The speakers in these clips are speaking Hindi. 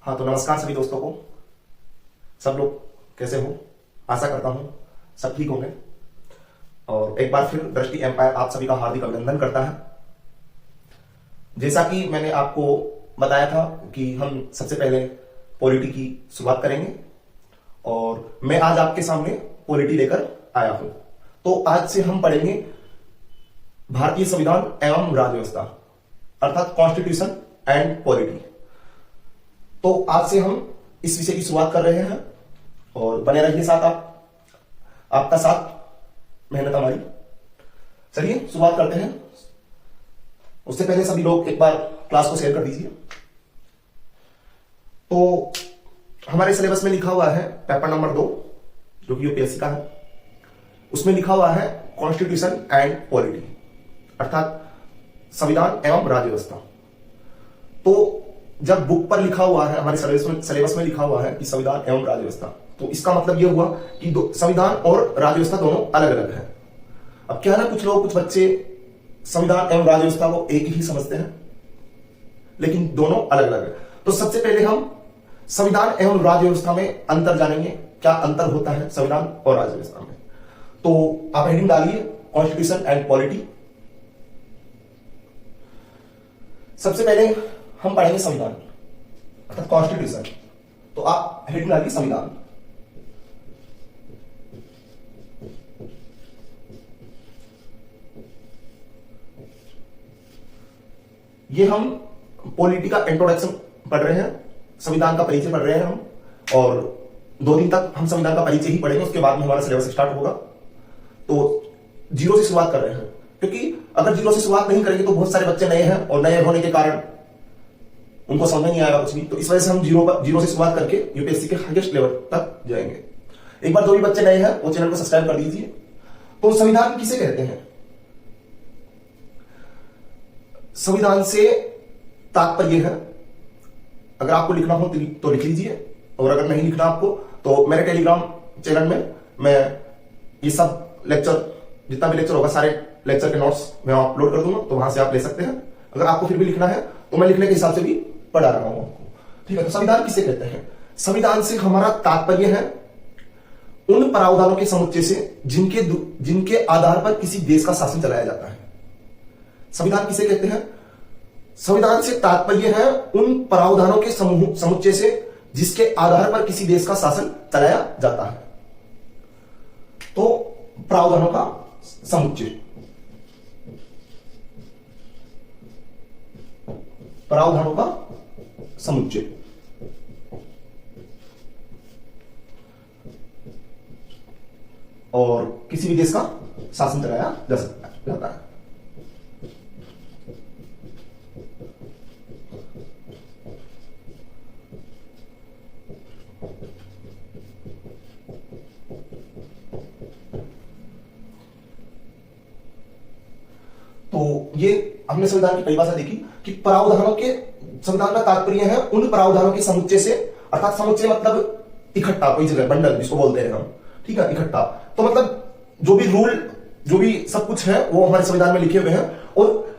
हाँ तो नमस्कार सभी दोस्तों को। सब लोग कैसे हो? आशा करता हूं सब ठीक होंगे। और एक बार फिर दृष्टि एम्पायर आप सभी का हार्दिक अभिनंदन करता है। जैसा कि मैंने आपको बताया था कि हम सबसे पहले पॉलिटी की शुरुआत करेंगे और मैं आज आपके सामने पॉलिटी लेकर आया हूं। तो आज से हम पढ़ेंगे भारतीय संविधान एवं राज्य व्यवस्था अर्थात कॉन्स्टिट्यूशन एंड पॉलिटी। तो आज से हम इस विषय की शुरुआत कर रहे हैं और बने रहिए साथ आपका साथ मेहनत हमारी। चलिए शुरुआत करते हैं। उससे पहले सभी लोग एक बार क्लास को शेयर कर दीजिए। तो हमारे सिलेबस में लिखा हुआ है पेपर नंबर 2 जो कि यूपीएससी का है, उसमें लिखा हुआ है कॉन्स्टिट्यूशन एंड पॉलिटी अर्थात संविधान एवं राज्य व्यवस्था। तो जब बुक पर लिखा हुआ है, हमारे सिलेबस में लिखा हुआ है कि संविधान एवं राज्य व्यवस्था, तो इसका मतलब यह हुआ कि संविधान और राज्य व्यवस्था दोनों अलग अलग है। अब क्या है ना, कुछ बच्चे संविधान एवं राज्य व्यवस्था को एक ही समझते हैं लेकिन दोनों अलग अलग है। तो सबसे पहले हम संविधान एवं राज्य व्यवस्था में अंतर जानेंगे, क्या अंतर होता है संविधान और राज्य व्यवस्था में। तो आप हेडिंग डालिए कॉन्स्टिट्यूशन एंड पॉलिटी। सबसे पहले हम पढ़ेंगे संविधान अर्थात कॉन्स्टिट्यूशन। तो आप हेडिंग डालिए संविधान। ये हम पॉलिटी का इंट्रोडक्शन पढ़ रहे हैं, संविधान का परिचय पढ़ रहे हैं हम, और 2 दिन तक हम संविधान का परिचय ही पढ़ेंगे, उसके बाद में हमारा सिलेबस स्टार्ट होगा। तो 0 से शुरुआत कर रहे हैं क्योंकि अगर 0 से शुरुआत नहीं करेंगे तो बहुत सारे बच्चे नए हैं और नए होने के कारण उनको समझ नहीं आएगा कुछ भी। तो इस वजह से हम 0 से शुरुआत करके यूपीएससी के हाईएस्ट लेवल तक जाएंगे। एक बार जो भी बच्चे नए हैं वो चैनल को सब्सक्राइब कर दीजिए। तो संविधान किसे कहते हैं? संविधान से तात्पर्य है, अगर आपको लिखना हो तो लिख लीजिए, और अगर नहीं लिखना आपको तो मेरे टेलीग्राम चैनल में मैं ये सब लेक्चर, जितना भी लेक्चर होगा सारे लेक्चर के नोट्स मैं अपलोड कर दूंगा, तो वहां से आप ले सकते हैं। अगर आपको फिर भी लिखना है तो मैं लिखने के हिसाब से भी पढ़ा रहा हूं आपको, ठीक है। तो संविधान किसे कहते हैं? संविधान से हमारा तात्पर्य है उन प्रावधानों के समुच्चय से जिनके आधार पर किसी देश का शासन चलाया जाता है। संविधान किसे कहते हैं? संविधान से तात्पर्य है उन प्रावधानों के समुच्चय से जिसके आधार पर किसी देश का शासन चलाया जाता है। तो प्रावधानों का समुच्चय, प्रावधानों का समुच्चय। और किसी भी देश का शासन चलाया जाता है। तो ये हमने संविधान की परिभाषा देखी कि प्रावधानों के, संविधान का तात्पर्य है उन प्रावधानों के समुच्चय से, अर्थात समुच्चय मतलब इकट्ठा, कोई जगह बंडल जिसको बोलते हैं हम, ठीक है, इकट्ठा। तो मतलब जो भी रूल, जो भी सब कुछ है वो हमारे संविधान में लिखे हुए हैं, और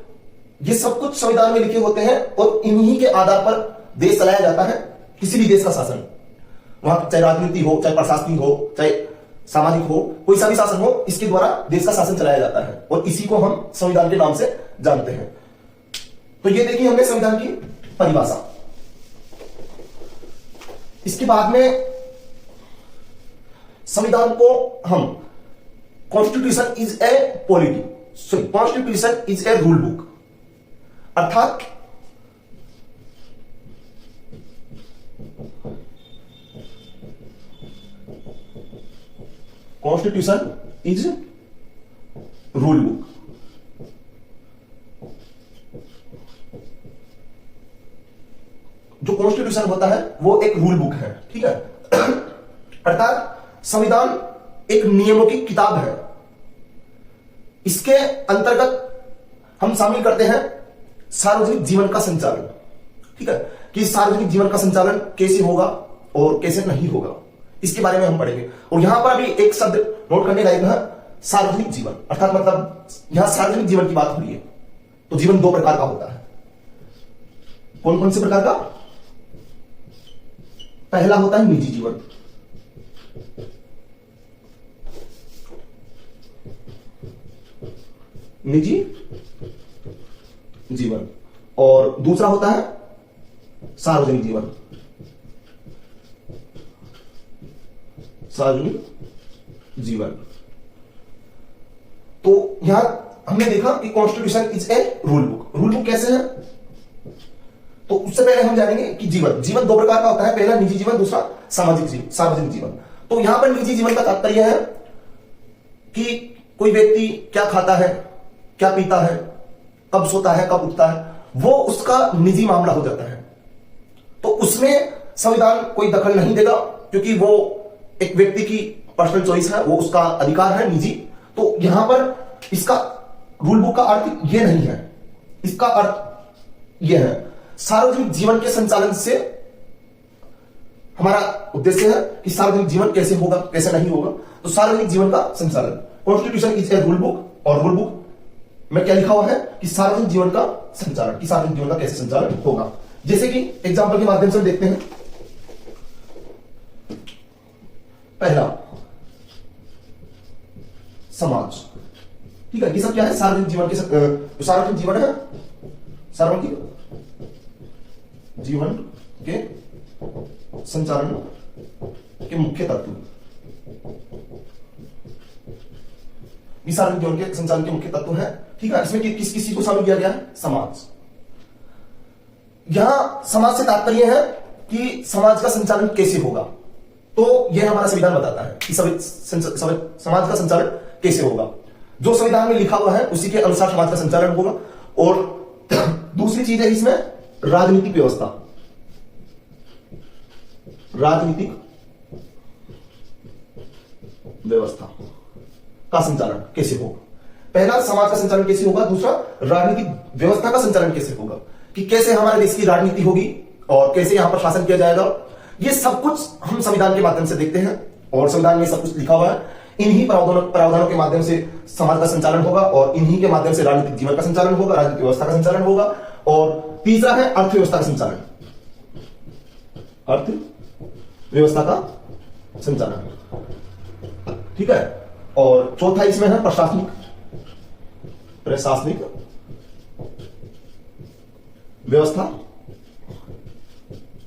ये सब कुछ संविधान में लिखे होते हैं और इन्हीं के आधार पर देश चलाया जाता है। किसी भी देश का शासन, वहां चाहे राजनीति हो, चाहे प्रशासनिक हो, चाहे सामाजिक हो, कोई सा भी शासन हो, इसके द्वारा देश का शासन चलाया जाता है और इसी को हम संविधान के नाम से जानते हैं। तो ये देखिए हमने संविधान की परिभाषा। इसके बाद में संविधान को हम constitution is a polity, sorry constitution is a rule book अर्थात कॉन्स्टिट्यूशन इज रूल बुक। जो कॉन्स्टिट्यूशन होता है वो एक रूल बुक है, ठीक है। अर्थात संविधान एक नियमों की किताब है। इसके अंतर्गत हम शामिल करते हैं सार्वजनिक जीवन का संचालन, ठीक है, कि सार्वजनिक जीवन का संचालन कैसे होगा और कैसे नहीं होगा, इसके बारे में हम पढ़ेंगे। और यहां पर अभी एक शब्द नोट करने लायक है, सार्वजनिक जीवन, अर्थात मतलब यहां सार्वजनिक जीवन की बात हो रही है। तो जीवन 2 प्रकार का होता है। कौन कौन से प्रकार का? पहला होता है निजी जीवन। निजी जीवन। और दूसरा होता है सार्वजनिक जीवन। सार्वजनिक जीवन। तो यहां हमने देखा कि constitution is a rule book. Rule book कैसे है? तो उससे पहले हम जानेंगे कि जीवन जीवन दो प्रकार का होता है, पहला निजी जीवन, दूसरा सामाजिक जीवन, सार्वजनिक जीवन। तो यहां पर निजी जीवन का तात्पर्य है कि कोई व्यक्ति क्या खाता है, क्या पीता है, कब सोता है, कब उठता है, वो उसका निजी मामला हो जाता है। तो उसमें संविधान कोई दखल नहीं देगा, क्योंकि वो एक व्यक्ति की पर्सनल चॉइस है, वो उसका अधिकार है निजी। तो यहां पर इसका रूल बुक का अर्थ यह नहीं है, इसका अर्थ यह है सार्वजनिक जीवन के संचालन से हमारा उद्देश्य है कि सार्वजनिक जीवन कैसे होगा, कैसे नहीं होगा। तो सार्वजनिक जीवन का संचालन, constitution is a rule book. और रूल बुक में क्या लिखा हुआ है कि सार्वजनिक जीवन का संचालन, कि सार्वजनिक जीवन का कैसे संचालन होगा। जैसे कि एग्जाम्पल के माध्यम से हम देखते हैं। पहला समाज, ठीक है, ये सब क्या है? सार्वजनिक जीवन के जो सार्वजनिक जीवन है, सार्वजनिक जीवन के संचालन के मुख्य तत्व, ये सार्वजनिक जीवन के संचालन के मुख्य तत्व है, ठीक है। इसमें किस किसी को शामिल किया गया है? समाज। यहां समाज से तात्पर्य है कि समाज का संचालन कैसे होगा। तो यह हमारा संविधान बताता है कि समाज का संचालन कैसे होगा। जो संविधान में लिखा हुआ है उसी के अनुसार समाज का संचालन होगा। और दूसरी चीज है इसमें राजनीतिक व्यवस्था, राजनीतिक व्यवस्था का संचालन कैसे होगा। पहला समाज का संचालन कैसे होगा, दूसरा राजनीतिक व्यवस्था का संचालन कैसे होगा, कि कैसे हमारे देश की राजनीति होगी और कैसे यहां पर शासन किया जाएगा। ये सब कुछ हम संविधान के माध्यम से देखते हैं और संविधान में सब कुछ लिखा हुआ है। इन्हीं प्रावधानों के माध्यम से समाज का संचालन होगा और इन्हीं के माध्यम से राजनीतिक जीवन का संचालन होगा, राजनीतिक व्यवस्था का संचालन होगा। और तीसरा है अर्थव्यवस्था का संचालन, अर्थव्यवस्था का संचालन, ठीक है। और चौथा इसमें है प्रशासनिक व्यवस्था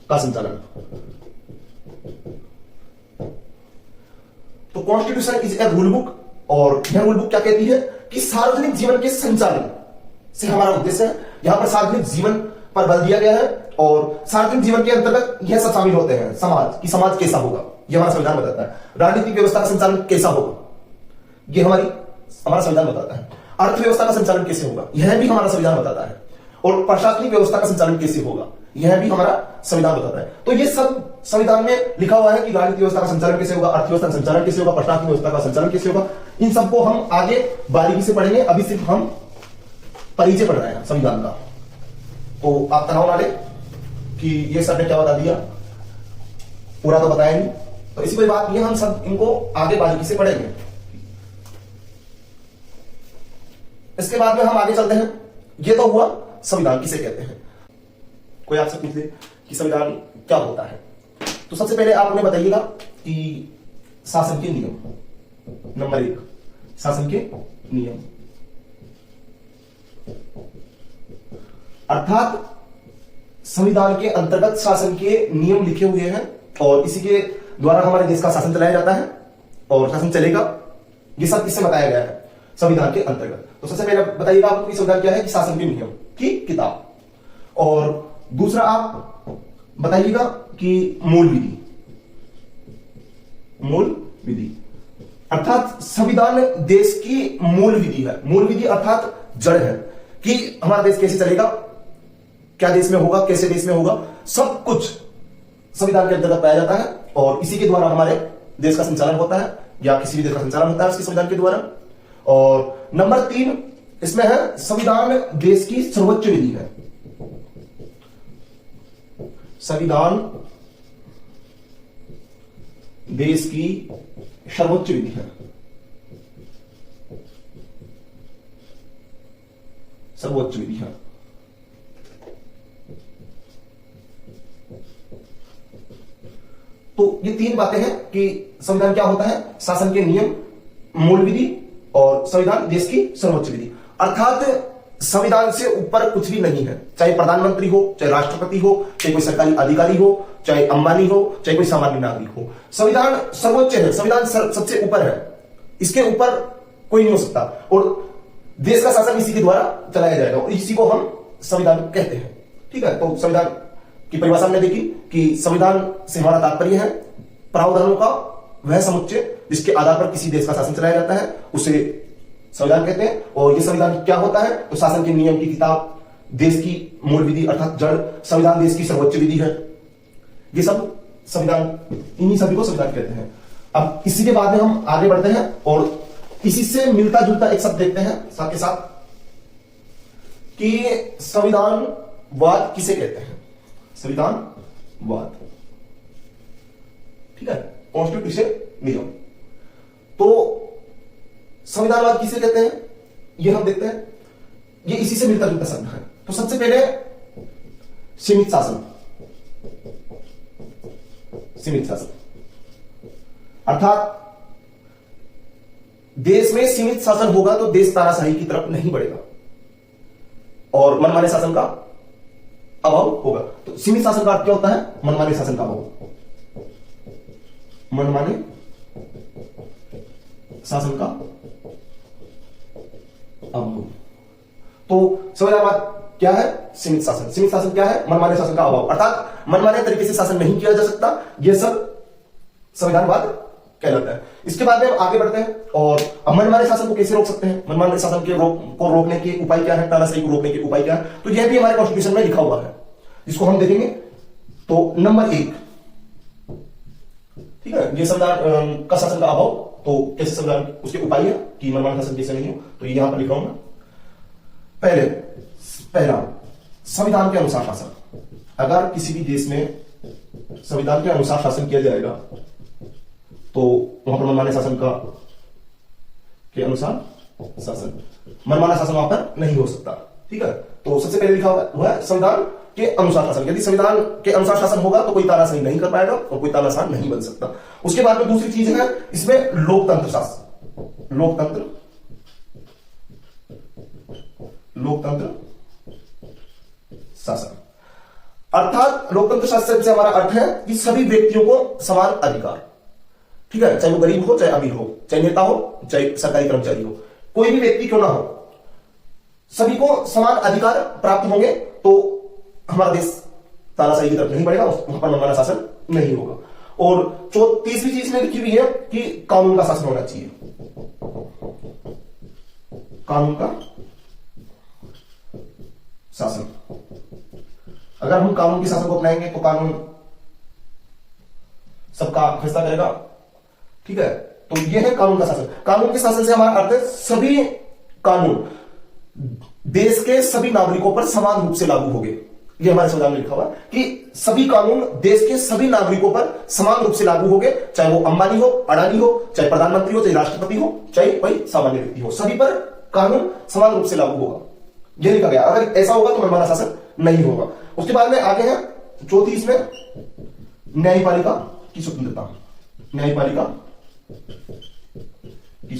का संचालन। तो constitution is a rule book. और यह रूल बुक क्या कहती है कि सार्वजनिक जीवन के संचालन से हमारा उद्देश्य है। यहां पर सार्वजनिक जीवन पर बल दिया गया है और सार्वजनिक जीवन के अंतर्गत यह सब शामिल होते हैं। समाज, कि समाज कैसा होगा, यह हमारा संविधान बताता है। राजनीतिक व्यवस्था का संचालन कैसा होगा, यह हमारा संविधान बताता है। अर्थव्यवस्था का संचालन कैसे होगा, यह भी हमारा संविधान बताता है। और प्रशासनिक व्यवस्था का संचालन कैसे होगा, यह भी हमारा संविधान बताता है। तो ये सब संविधान में लिखा हुआ है कि राजनीतिक व्यवस्था का संचालन कैसे होगा, अर्थव्यवस्था का संचालन कैसे होगा, प्रशासनिक व्यवस्था का संचालन कैसे होगा। इन सबको हम आगे बारीकी से पढ़ेंगे, अभी सिर्फ हम परिचय पढ़ रहे हैं संविधान का। तो आप तनाव ना ले कि ये सर ने क्या बता दिया, पूरा तो बताया नहीं। तो इसी कोई बात नहीं, हम सब इनको आगे बारीकी से पढ़ेंगे। इसके बाद में हम आगे चलते हैं। ये तो हुआ संविधान किसे कहते हैं। कोई आपसे पूछ ले कि संविधान क्या होता है, तो सबसे पहले आप उन्हें बताइएगा कि शासन के नियम। नंबर 1, शासन के नियम, अर्थात संविधान के अंतर्गत शासन के नियम लिखे हुए हैं और इसी के द्वारा हमारे देश का शासन चलाया जाता है और शासन चलेगा। ये सब किससे बताया गया है, संविधान के अंतर्गत। तो सबसे पहले बताइएगा आपको संविधान क्या है, कि शासन के नियम की किताब। और दूसरा आप बताइएगा कि मूल विधि, मूल विधि अर्थात संविधान देश की मूल विधि है। मूल विधि अर्थात जड़ है कि हमारा देश कैसे चलेगा, क्या देश में होगा, कैसे देश में होगा, सब कुछ संविधान के अंतर्गत पाया जाता है और इसी के द्वारा हमारे देश का संचालन होता है या किसी भी देश का संचालन होता है उसके संविधान के द्वारा। और नंबर 3 इसमें है संविधान देश की सर्वोच्च विधि है। संविधान देश की सर्वोच्च विधि है, सर्वोच्च विधि है। ये तीन बातें हैं कि संविधान क्या होता है, शासन के नियम, मूल विधि और संविधान देश की सर्वोच्च विधि। अर्थात संविधान से ऊपर कुछ भी नहीं है, चाहे प्रधानमंत्री हो, चाहे राष्ट्रपति हो, चाहे कोई सरकारी अधिकारी हो, चाहे अंबानी हो, चाहे कोई सामान्य नागरिक हो। संविधान सर्वोच्च है, संविधान सबसे ऊपर है, इसके ऊपर कोई नहीं हो सकता और देश का शासन इसी के द्वारा चलाया जाएगा और इसी को हम संविधान कहते हैं। ठीक है, तो संविधान की परिभाषा हमने देखी कि संविधान से हमारा तात्पर्य है प्रावधानों का वह समुच्चय जिसके आधार पर किसी देश का शासन चलाया जाता है, उसे संविधान कहते हैं। और ये संविधान क्या होता है, तो शासन के नियम की किताब, देश की मूल विधि अर्थात जड़, संविधान देश की सर्वोच्च विधि है। ये सब संविधान, इन्हीं सभी को संविधान कहते हैं। अब इसी के बाद में हम आगे बढ़ते हैं और इसी से मिलता जुलता एक शब्द देखते हैं साथ के साथ कि संविधानवाद किसे कहते हैं। संविधानवाद, ठीक है, कॉन्स्टिट्यूशनिज्म। तो संविधानवाद किसे कहते हैं ये हम देखते हैं, ये इसी से मिलता जुलता शब्द है। तो सबसे पहले सीमित शासन, सीमित शासन अर्थात देश में सीमित शासन होगा तो देश तानाशाही की तरफ नहीं बढ़ेगा और मनमाने शासन का अभाव होगा। तो सीमित शासन का अर्थ क्या होता है, मनमाने शासन का अभाव, मनमाने शासन का अभाव। तो संविधानवाद क्या है, सीमित शासन। सीमित शासन क्या है, मनमाने शासन का अभाव, अर्थात मनमाने तरीके से शासन नहीं किया जा सकता, यह सब संविधानवाद कहलाता है। इसके बाद में हम आगे बढ़ते हैं और अब मनमाने शासन को कैसे रोक सकते हैं, मनमाने शासन के को रोकने के उपाय क्या है, तानाशाही को रोकने के उपाय क्या है, तो यह भी हमारे कॉन्स्टिट्यूशन में लिखा हुआ है, इसको हम देखेंगे। तो नंबर 1, ठीक है, ये संविधान का शासन का अभाव, तो कैसे संविधान उसके उपाय है कि मनमाना शासन कैसे नहीं हो, तो ये यहां पर लिख रहा हूं मैं। पहला संविधान के अनुसार शासन। अगर किसी भी देश में संविधान के अनुसार शासन किया जाएगा तो वहां पर मनमाने शासन के अनुसार शासन, मनमाना शासन वहां पर नहीं हो सकता। ठीक है, तो सबसे पहले लिखा हुआ है संविधान के अनुसार शासन। यदि संविधान के अनुसार शासन होगा तो कोई तानाशाही नहीं कर पाएगा और कोई तानाशाह नहीं बन सकता। उसके बाद में दूसरी चीज है इसमें लोकतंत्र शासन, लोकतंत्र शासन अर्थात लोकतंत्र शासन से हमारा अर्थ है कि सभी व्यक्तियों को समान अधिकार, ठीक है, चाहे वो गरीब हो, चाहे अमीर हो, चाहे नेता हो, चाहे सरकारी कर्मचारी हो, कोई भी व्यक्ति क्यों ना हो, सभी को समान अधिकार प्राप्त होंगे तो हमारा देश तानाशाही की तरफ नहीं बढ़ेगा, वहां पर मनमाना शासन नहीं होगा। और तीसरी चीज में लिखी हुई है कि कानून का शासन होना चाहिए, कानून का शासन। अगर हम कानून के शासन को अपनाएंगे तो कानून सबका फैसला करेगा, ठीक है, तो यह है कानून का शासन। कानून के शासन से हमारा अर्थ है सभी कानून देश के सभी नागरिकों पर समान रूप से लागू होंगे। यह हमारे संविधान में लिखा हुआ कि सभी कानून देश के सभी नागरिकों पर समान रूप से लागू होंगे, चाहे वो अंबानी हो, अडानी हो, चाहे प्रधानमंत्री हो, चाहे राष्ट्रपति हो, चाहे कोई सामान्य व्यक्ति हो, सभी पर कानून समान रूप से लागू होगा, यह लिखा गया। अगर ऐसा होगा तो मनमाना शासन नहीं होगा। उसके बाद में आगे है चौथी, इसमें न्यायपालिका की स्वतंत्रता, न्यायपालिका की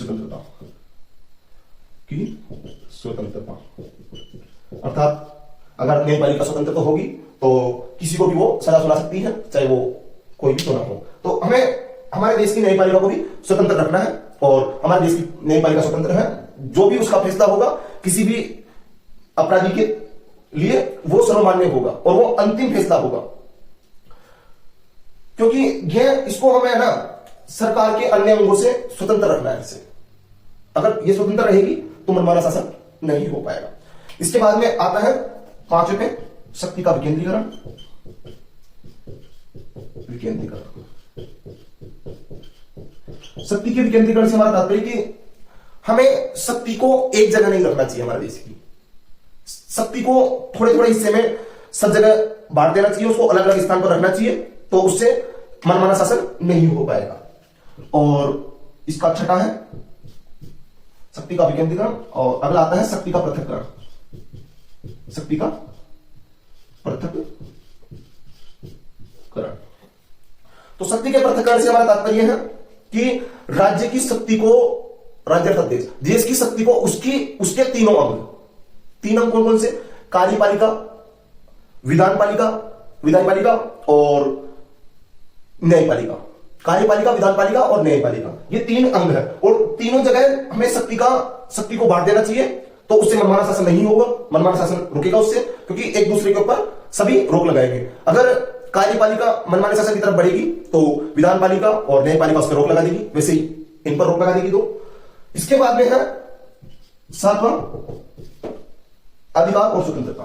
स्वतंत्रता, अर्थात अगर न्यायपालिका स्वतंत्र तो होगी तो किसी को भी वो सजा सुना सकती है, चाहे वो कोई भी सुना हो। तो हमें हमारे देश की न्यायपालिका को भी स्वतंत्र रखना है और हमारे देश की न्यायपालिका स्वतंत्र है, जो भी उसका फैसला होगा किसी भी अपराधी के लिए वो सर्वमान्य होगा और वो अंतिम फैसला होगा, क्योंकि यह इसको हमें ना सरकार के अन्य अंगों से स्वतंत्र रखना है। इसे अगर ये स्वतंत्र रहेगी तो मनमाना शासन नहीं हो पाएगा। इसके बाद में आता है 5वें पे शक्ति का विकेंद्रीकरण, शक्ति के विकेंद्रीकरण से हमारा तात्पर्य कि हमें शक्ति को एक जगह नहीं रखना चाहिए। हमारे देश की शक्ति को थोड़े थोड़े हिस्से में सब जगह बांट देना चाहिए, उसको अलग अलग स्थान पर रखना चाहिए, तो उससे मनमाना शासन नहीं हो पाएगा। और इसका छठा है शक्ति का विकेंद्रीकरण और अगला आता है शक्ति का पृथक्करण, शक्ति का पृथक्करण। तो शक्ति के पृथक्करण से हमारा तात्पर्य है कि राज्य की शक्ति को, राज्य अर्थात देश, देश की शक्ति को उसके तीनों अंग, तीन अंग कौन कौन से? कार्यपालिका, विधानपालिका, विधायपालिका और न्यायपालिका। कार्यपालिका, विधानपालिका और न्यायपालिका, ये तीन अंग है और तीनों जगह हमें शक्ति को बांट देना चाहिए। तो उससे मनमाना शासन नहीं होगा, मनमाना शासन रुकेगा उससे, क्योंकि एक दूसरे के ऊपर सभी रोक लगाएंगे। अगर कार्यपालिका मनमाने शासन की तरफ बढ़ेगी तो विधानपालिका और न्यायपालिका उस पर रोक लगा देगी, वैसे ही इन पर रोक लगा देगी। तो इसके बाद में है सातवां, अधिकार और स्वतंत्रता।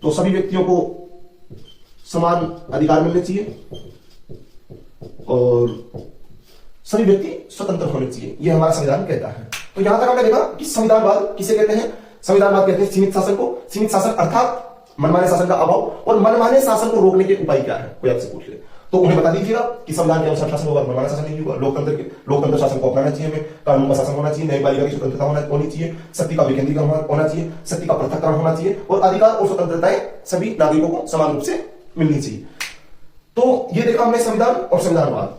तो सभी व्यक्तियों को समान अधिकार मिलने चाहिए और सभी व्यक्ति स्वतंत्र होने चाहिए, यह हमारा संविधान कहता है। तो यहां तक हमने देखा कि संविधानवाद किसे कहते हैं? संविधानवाद कहते हैं सीमित शासन को। सीमित शासन अर्थात मनमाने शासन का अभाव, और मनमाने शासन को रोकने के उपाय क्या है, कोई आपसे पूछ ले तो उन्हें बता दीजिएगा कि संविधान के अनुसार शासन होगा, मनमाना शासन नहीं होगा। लोकतंत्र शासन को अपनाना चाहिए हमें, कानून का शासन होना चाहिए, न्यायपालिका की स्वतंत्रता होनी चाहिए, शक्ति का विकेंद्रीकरण होना चाहिए, शक्ति का पृथक्करण होना चाहिए और अधिकार और स्वतंत्रताएं सभी नागरिकों को समान रूप से मिलनी चाहिए। तो ये देखा हमने संविधान और संविधानवाद।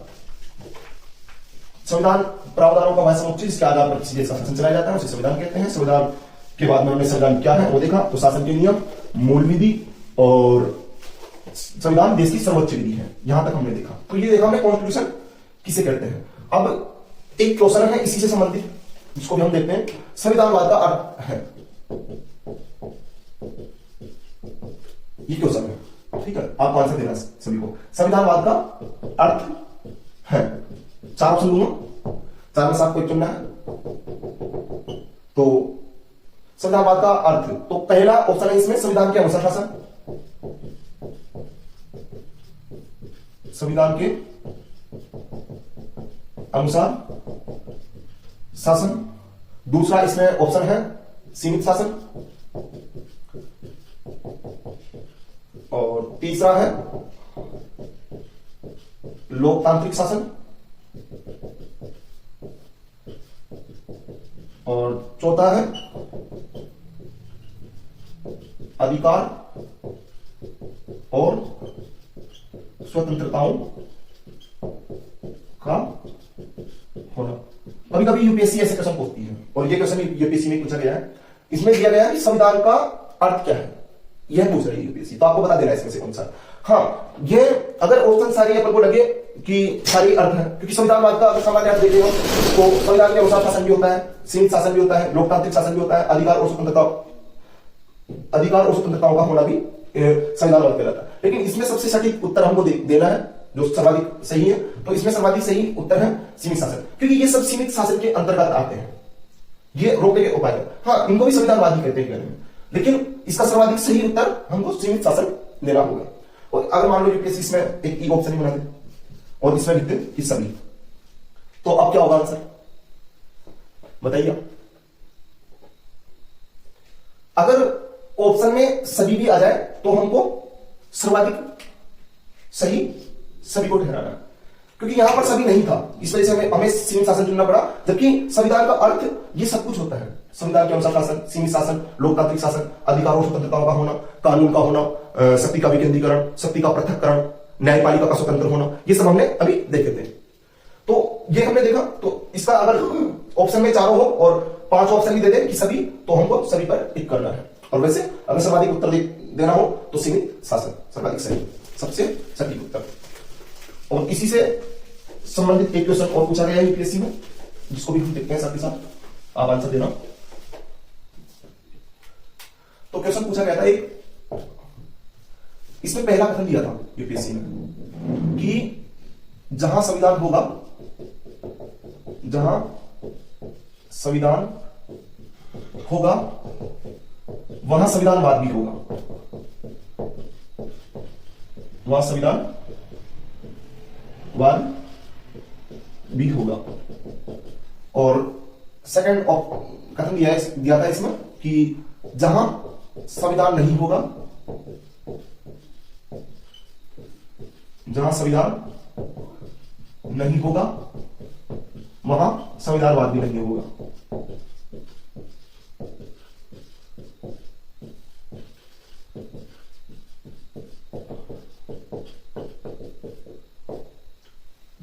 संविधान प्रावधानों का समुच्चय जिसके आधार पर किसी देश का शासन चलाया जाता है उसे संविधान कहते हैं। संविधान के बाद में हमने संविधान क्या है वो देखा, तो शासन के नियम, मूल विधि और संविधान देश की सर्वोच्च विधि है, यहां तक हमने देखा। तो ये देखा हमने कॉन्स्टिट्यूशन किसे कहते हैं। अब एक क्वेश्चन है इसी से संबंधित, जिसको भी हम देखते हैं। संविधानवाद का अर्थ है, ये क्वेश्चन है, ठीक है, आपको आंसर देना सभी को। संविधानवाद का अर्थ है, चार ऑप्शन दूंगा, चार में से आपको एक चुनना है। तो संविधानवाद का अर्थ, तो पहला ऑप्शन है इसमें संविधान के अनुसार शासन, संविधान के अनुसार शासन। दूसरा इसमें ऑप्शन है सीमित शासन और तीसरा है लोकतांत्रिक शासन और चौथा है अधिकार और स्वतंत्रताओं का होना। कभी कभी यूपीएससी ऐसे क्वेश्चन पूछती है और ये क्वेश्चन यूपीएससी में पूछा गया है। इसमें दिया गया है कि संविधान का अर्थ क्या है, यह पूछ रही है यूपीएससी, तो आपको बता देना इसमें से कौन सा। हाँ, ये अगर ऑप्शन सारी अपन को लगे कि सारी अर्थ है, क्योंकि संविधानवाद का अगर सामान्य अर्थ देते हो तो संविधान के अनुसार शासन भी होता है, सीमित शासन भी होता है, लोकतांत्रिक शासन भी होता है, अधिकार और स्वतंत्रताओं का होना भी संविधानवाद कहलाता है। लेकिन इसमें सबसे सटीक उत्तर हमको देना है जो सर्वाधिक सही है, तो इसमें सर्वाधिक सही उत्तर है सीमित शासन, क्योंकि ये सब सीमित शासन के अंतर्गत आते हैं, ये रोकने के उपाय है। हाँ, इनको भी संविधानवाद ही कहते हैं, लेकिन इसका सर्वाधिक सही उत्तर हमको सीमित शासन देना होगा। और अगर मान लो यूपीएससी इसमें एक ई ऑप्शन ही बना दे और इसमें लिखते कि सभी, तो अब क्या होगा आंसर बताइए। अगर ऑप्शन में सभी भी आ जाए तो हमको सर्वाधिक सही सभी को ठहराना, क्योंकि यहां पर सभी नहीं था, इस वजह से हमें सीमित शासन चुनना पड़ा। जबकि संविधान का अर्थ ये सब कुछ होता है, संविधान के अनुसार शासन, सीमित शासन, लोकतांत्रिक शासन, अधिकार और स्वतंत्रताओं का होना, कानून का होना, शक्ति का विकेंद्रीकरण, शक्ति का पृथक्करण, न्यायपालिका का स्वतंत्र होना, ये सब हमने अभी देखे थे। तो ये हमने देखा। तो इसका अगर ऑप्शन में चारों हो और 5 ऑप्शन भी दे दे कि सभी, तो हमको सभी पर टिक करना है। और वैसे अगर सर्वाधिक उत्तर देना हो तो सीमित शासन सर्वाधिक सही, सबसे सटीक उत्तर। और इसी से संबंधित एक क्वेश्चन और पूछा गया है यूपीएससी में, जिसको भी हम देखते हैं साथ ही साथ, आप आंसर देना। तो क्वेश्चन पूछा गया था एक, इसमें पहला कथन दिया था यूपीएससी ने कि जहां संविधान होगा, जहां संविधान होगा वहां संविधानवाद भी होगा, वहां संविधानवाद भी होगा। और सेकंड कथन दिया था इसमें कि जहां संविधान नहीं होगा, जहां संविधान नहीं होगा वहां संविधानवाद भी नहीं होगा।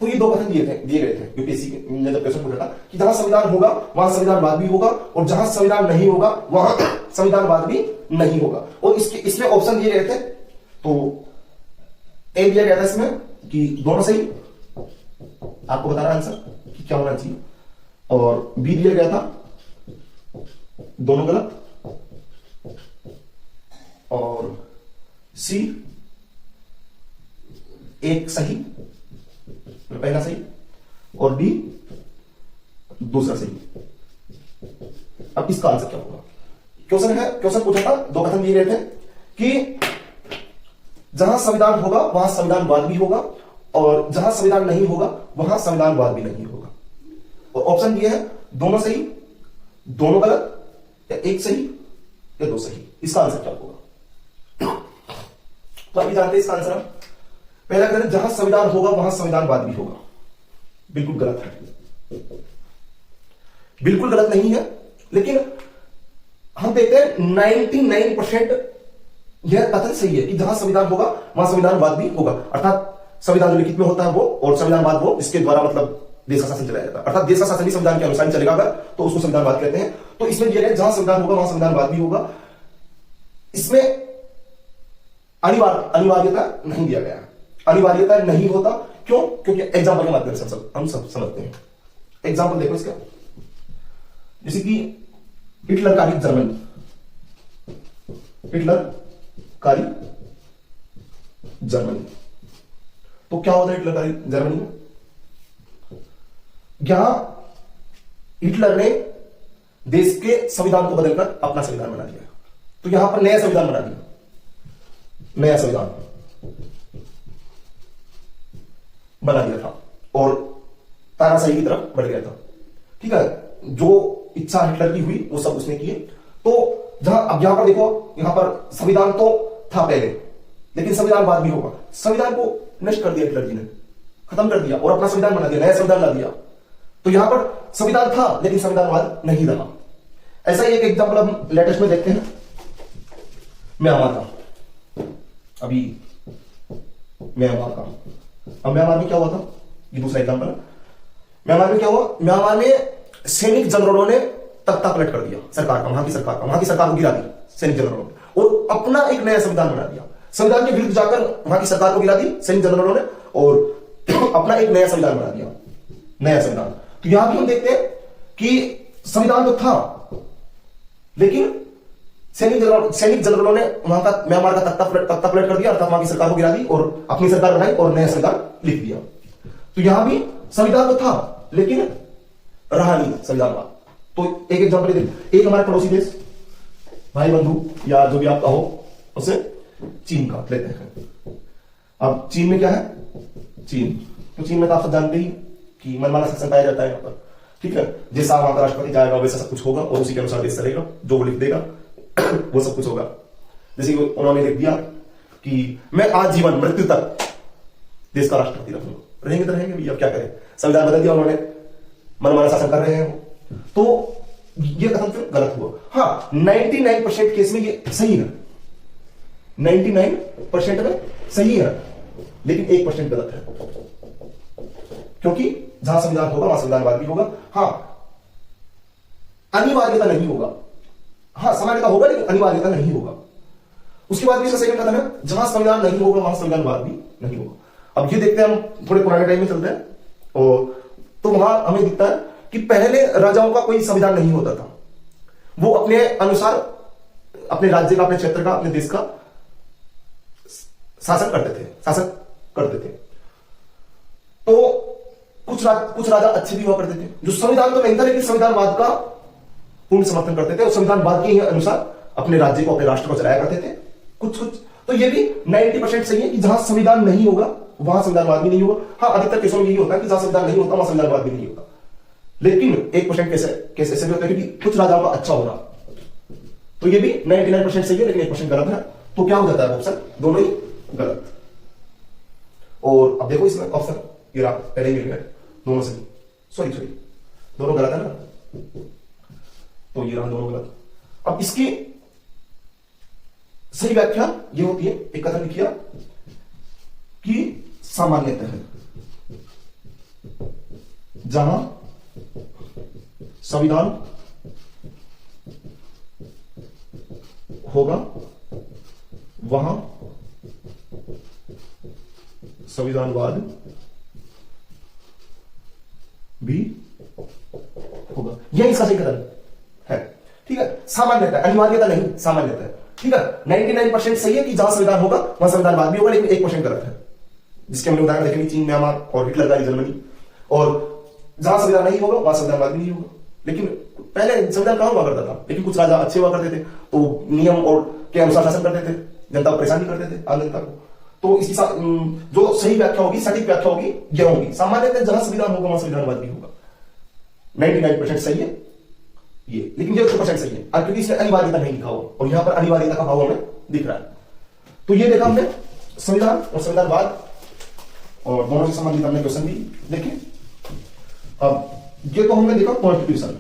तो ये दो कथन दिए गए थे यूपीएससी ने जब क्वेश्चन पूछा था कि जहां संविधान होगा वहां संविधानवाद भी होगा और जहां संविधान नहीं होगा वहां संविधानवाद भी नहीं होगा। और इसमें ऑप्शन दिए गए थे, तो ए दिया गया था इसमें कि दोनों सही, आपको बताना आंसर कि क्या होना चाहिए, और बी दिया गया था दोनों गलत, और सी एक सही, पहला सही, और डी दूसरा सही। अब इसका आंसर क्या होगा? क्वेश्चन पूछा था, दो कथन दिए गए थे कि जहां संविधान होगा वहां संविधानवाद भी होगा और जहां संविधान नहीं होगा वहां संविधानवाद भी नहीं होगा। और ऑप्शन दिए हैं दोनों सही, दोनों गलत, या एक सही या दो सही। इसका आंसर क्या होगा? तो अभी जानते हैं इसका आंसर। पहला कथन, जहां संविधान होगा वहां संविधानवाद भी होगा, बिल्कुल गलत है, बिल्कुल गलत नहीं है। लेकिन हम देखते हैं 99% यह कथन सही है कि जहां संविधान होगा वहां संविधानवाद भी होगा। अर्थात संविधान जो लिखित में होता है वो, और संविधानवाद वो इसके द्वारा मतलब देश का शासन चलाया जाता है। अर्थात देश का शासन भी संविधान के अनुसार चलेगा अगर, तो उसको संविधानवाद कहते हैं। तो इसमें दिया गया जहां संविधान होगा वहां संविधानवाद भी होगा। इसमें अनिवार्यता नहीं दिया गया, अनिवार्यता नहीं होता। क्यों? क्योंकि एग्जाम्पल के माध्यम से हम सब समझते हैं। एग्जाम्पल देखो इसका, जैसे कि हिटलरकारी जर्मनी, हिटलरकारी जर्मनी, तो क्या होता है हिटलरकारी जर्मनी में? यहां हिटलर ने देश के संविधान को बदलकर अपना संविधान बना दिया। तो यहां पर नया संविधान बना दिया, नया संविधान बना दिया था और तानाशाही की तरफ बढ़ गया था। ठीक है, जो इच्छा हिटलर की हुई वो सब उसने किए। तो जहां अब यहां पर देखो, यहां पर संविधान तो था पहले, लेकिन संविधानवाद भी होगा। संविधान को नष्ट कर दिया हिटलर जी ने, खत्म कर दिया और अपना संविधान बना दिया, नया संविधान ला दिया। तो यहां पर संविधान था लेकिन संविधानवाद नहीं रहा। ऐसा ही एक एग्जाम्पल हम लेटेस्ट में देखते हैं, म्यांमार का। अभी म्यांमार का, अब म्यांमार में क्या हुआ था, ये दूसरा एग्जाम्पल है। म्यांमार में क्या हुआ? म्यांमार में सैनिक जनरलों ने तख्ता पलट कर दिया सरकार का, वहां की सरकार को गिरा दी सैनिक जनरलों ने, और अपना एक नया संविधान बना दिया। संविधान के विरुद्ध जाकर वहां की सरकार को गिरा दी सैनिक जनरलों ने और अपना एक नया संविधान बना दिया, नया संविधान। तो यहां भी हम देखते हैं कि संविधान तो था लेकिन सैनिक जनरलों ने वहां का म्यांमार का तख्ता पलट कर दिया, अर्थात वहां की सरकार को गिरा दी और अपनी सरकार बनाई और नया संविधान लिख दिया। तो यहां भी संविधान तो था लेकिन रहा नहीं संविधानवाद। तो एक एग्जाम्पल देखिए, एक हमारे पड़ोसी देश, भाई बंधु या जो भी आप कहो उसे, चीन का लेते हैं। अब चीन में क्या है? चीन, तो चीन में तो आप सब जानते ही कि मनमाना शासन पाया जाता है यहाँ पर। ठीक है, जैसा वहां का राष्ट्रपति जाएगा वैसा सब कुछ होगा और उसी के अनुसार देश चलेगा, जो वो लिख देगा वो सब कुछ होगा। जैसे कि उन्होंने लिख दिया कि मैं आजीवन मृत्यु तक देश का राष्ट्रपति रहूंगा, रहेंगे तो रहेंगे भैया, क्या करें, संविधान बदल दिया उन्होंने, मनमाना शासन कर रहे हैं। तो ये कथन फिर गलत हुआ। हाँ, 99% केस में ये सही है, 99% में सही है, लेकिन 1% गलत है, क्योंकि जहां संविधान होगा वहां संविधानवाद भी होगा। हाँ, अनिवार्यता नहीं होगा, हाँ सामान्यता होगा लेकिन अनिवार्यता नहीं होगा। उसके बाद भी इसका सेकंड कथन है, जहां संविधान नहीं होगा वहां संविधानवाद भी नहीं होगा। अब ये देखते हैं, हम थोड़े पुराने टाइम में चलते हैं और तो वहां हमें दिखता है कि पहले राजाओं का कोई संविधान नहीं होता था, वो अपने अनुसार अपने राज्य का, अपने क्षेत्र का, अपने देश का शासन करते थे। तो कुछ राजा अच्छे भी हुआ करते थे, जो संविधान तो नहीं था लेकिन संविधानवाद का पूर्ण समर्थन करते थे और संविधानवाद के अनुसार अपने राज्य को, अपने राष्ट्र को चलाया करते थे। कुछ तो ये भी 90% सही है कि जहां संविधान नहीं होगा वहां संविधानवाद भी नहीं होगा। हाँ, अधिकतर केसों में यही होता है कि जहां संविधान नहीं होता वहां संविधानवाद भी नहीं होगा। लेकिन 1% केस ऐसे भी होता है कि कुछ राजाओं का अच्छा होना, तो ये भी 99% सही है लेकिन 1% गलत है। तो क्या हो जाता है ऑप्शन? दोनों ही गलत। और अब देखो इसमें ऑप्शन ये रहा, पहले ही मिल गए, दोनों सही, सॉरी दोनों गलत है ना, तो ये रहा दोनों गलत। अब इसकी सही व्याख्या ये होती है, एक कथन लिखिए कि सामान्यतः जहां संविधान होगा वहां संविधानवाद भी होगा। यह इसका सही कथन है। ठीक है, सामान्यता, अनिवार्यता नहीं, सामान्यता है। ठीक है, 99% सही है कि जहां संविधान होगा वहां संविधानवाद भी होगा, लेकिन 1% गलत है, जिसके हमने उदाहरण देखेंगे चीन, म्यांमार और हिटलर का जर्मनी। और जहां संविधान नहीं होगा वहां संविधानवाद भी नहीं होगा। लेकिन पहले संविधान कहां हुआ करता था, लेकिन कुछ राजा अच्छे हुआ करते थे तो नियम और के अनुसार शासन करते थे, जनता को परेशान नहीं करते थे, आम जनता को। तो इसकी जो सही व्याख्या होगी, सटीक व्याख्या होगी, यह होगी सामान्यतः जहां संविधान होगा वहां संविधानवाद भी होगा। 99% सही है ये, लेकिन 1% सही है, क्योंकि इसमें अनिवार्यता नहीं लिखा हुआ और यहां पर अनिवार्यता का भाव हमें दिख रहा है। तो ये देखा हमने संविधान और संविधानवाद, और दोनों से संबंधित हमने क्वेश्चन भी देखे। अब ये तो हमने देखा कॉन्स्टिट्यूशन।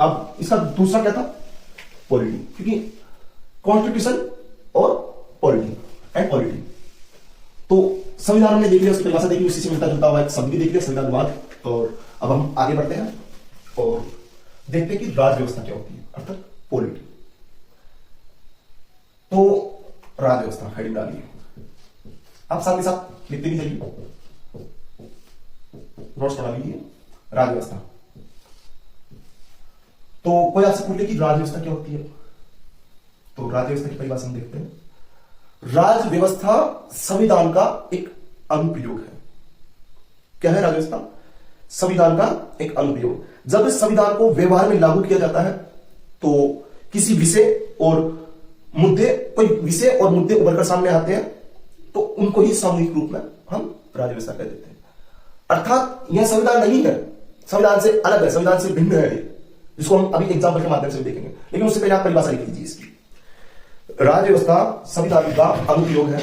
अब इसका दूसरा क्या था, पॉलिटी, क्योंकि कॉन्स्टिट्यूशन और पॉलिटी एंड पॉलिटी, तो संविधान हमने देख लिया, उसकी परिभाषा देखी, उसी से मिलता जुलता हुआ एक शब्द भी देख लिया, संविधानवाद। और अब हम आगे बढ़ते हैं और देखते हैं कि राज व्यवस्था क्या होती है, अर्थात पॉलिटी। तो राज व्यवस्था हेडिंग डालिए, आप साथ के साथ लिखते भी चलिए, नोट्स बना लीजिए। राज व्यवस्था, तो कोई आपसे पूछे कि राज व्यवस्था क्या होती है, तो राज व्यवस्था की परिभाषा हम देखते हैं। राज व्यवस्था संविधान का एक अनुप्रयोग है। क्या है राज व्यवस्था? संविधान का एक अनुप्रयोग। जब इस संविधान को व्यवहार में लागू किया जाता है तो किसी विषय और मुद्दे, कोई विषय और मुद्दे उभर कर सामने आते हैं तो उनको ही सामूहिक रूप में हम राज व्यवस्था कह देते हैं। अर्थात यह संविधान नहीं है, संविधान से अलग है, संविधान से भिन्न है, जिसको हम अभी एग्जाम्पल के माध्यम से देखेंगे। लेकिन उससे पहले आप परिभाषा लिख लीजिए इसकी। राज व्यवस्था संविधान का अनुप्रयोग है।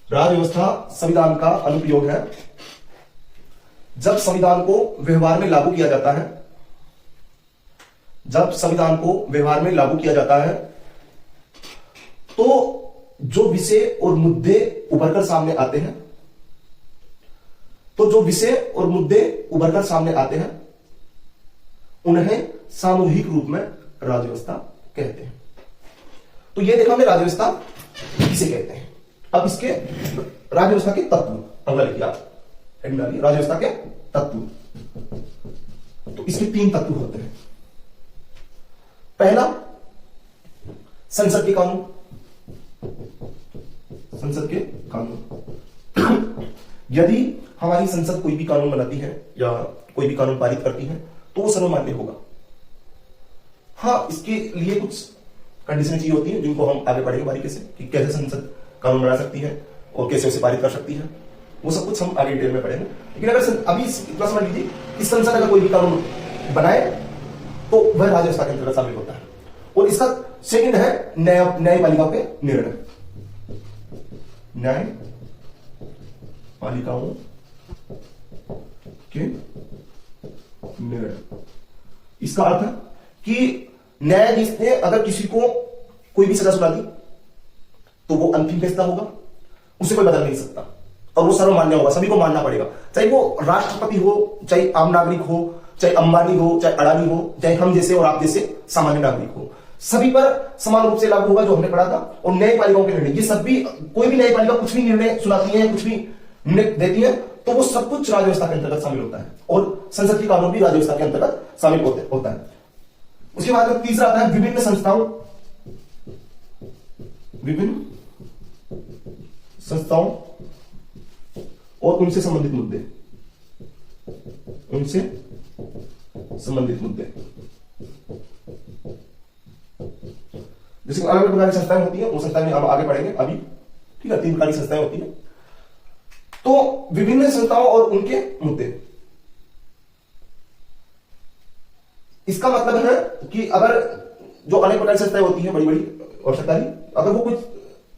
राज व्यवस्था संविधान का अनुप्रयोग है जब संविधान को व्यवहार में लागू किया जाता है, जब संविधान को व्यवहार में लागू किया जाता है तो जो विषय और मुद्दे उभरकर सामने आते हैं, तो जो विषय और मुद्दे उभरकर सामने आते हैं उन्हें सामूहिक रूप में राज व्यवस्था कहते हैं। तो ये देखा हमने राज व्यवस्था किसे कहते हैं। अब इसके राज व्यवस्था के तत्व अगला लिखिए आप, राज व्यवस्था के तत्व। तो इसके 3 तत्व होते हैं। पहला, संसद के कानून, संसद के कानून। यदि हमारी संसद कोई भी कानून बनाती है या कोई भी कानून पारित करती है तो वो सर्वमान्य होगा। हाँ, इसके लिए कुछ कंडीशन चाहिए होती है जिनको हम आगे पढ़ेंगे बारीकी से, कि कैसे संसद कानून बना सकती है और कैसे उसे पारित कर सकती है, वो सब कुछ हम आगे डिटेल में पढ़ेंगे। लेकिन अगर अभी इतना समझ लीजिए कि संसद अगर कोई भी कानून बनाए तो वह राज्य व्यवस्था के अंतर्गत शामिल होता है। और इसका सेकंड है न्यायपालिका पे निर्णय, न्यायपालिकाओं के निर्णय। इसका अर्थ है कि न्यायाधीश ने अगर किसी को कोई भी सजा सुना दी तो वो अंतिम फैसला होगा, उसे कोई बदल नहीं सकता और वो सर्वमान्य होगा, सभी को मानना पड़ेगा। चाहे वो राष्ट्रपति हो, चाहे आम नागरिक हो, चाहे अंबानी हो, चाहे अडानी हो, चाहे हम जैसे और आप जैसे सामान्य नागरिक हो, सभी पर समान रूप से लागू होगा, जो हमने पढ़ा था। और न्यायपालिकाओं के निर्णय, ये सभी, कोई भी न्यायपालिका कुछ भी निर्णय सुनाती है, कुछ भी निर्णय देती है तो वो सब कुछ राज्य व्यवस्था के अंतर्गत शामिल होता है और संसद के कानून भी राज्य व्यवस्था के अंतर्गत शामिल होता है। उसके बाद में तीसरा आता है विभिन्न संस्थाओं और उनसे संबंधित मुद्दे, जैसे अलग अलग प्रकार की संस्थाएं होती हैं, वो संस्थाएं हम आगे पढ़ेंगे अभी। ठीक है, 3 प्रकार की संस्थाएं होती हैं। तो विभिन्न संस्थाओं और उनके मुद्दे, इसका मतलब है कि अगर जो अनेक प्रकार की संस्थाएं होती हैं, बड़ी बड़ी और सरकारी, अगर वो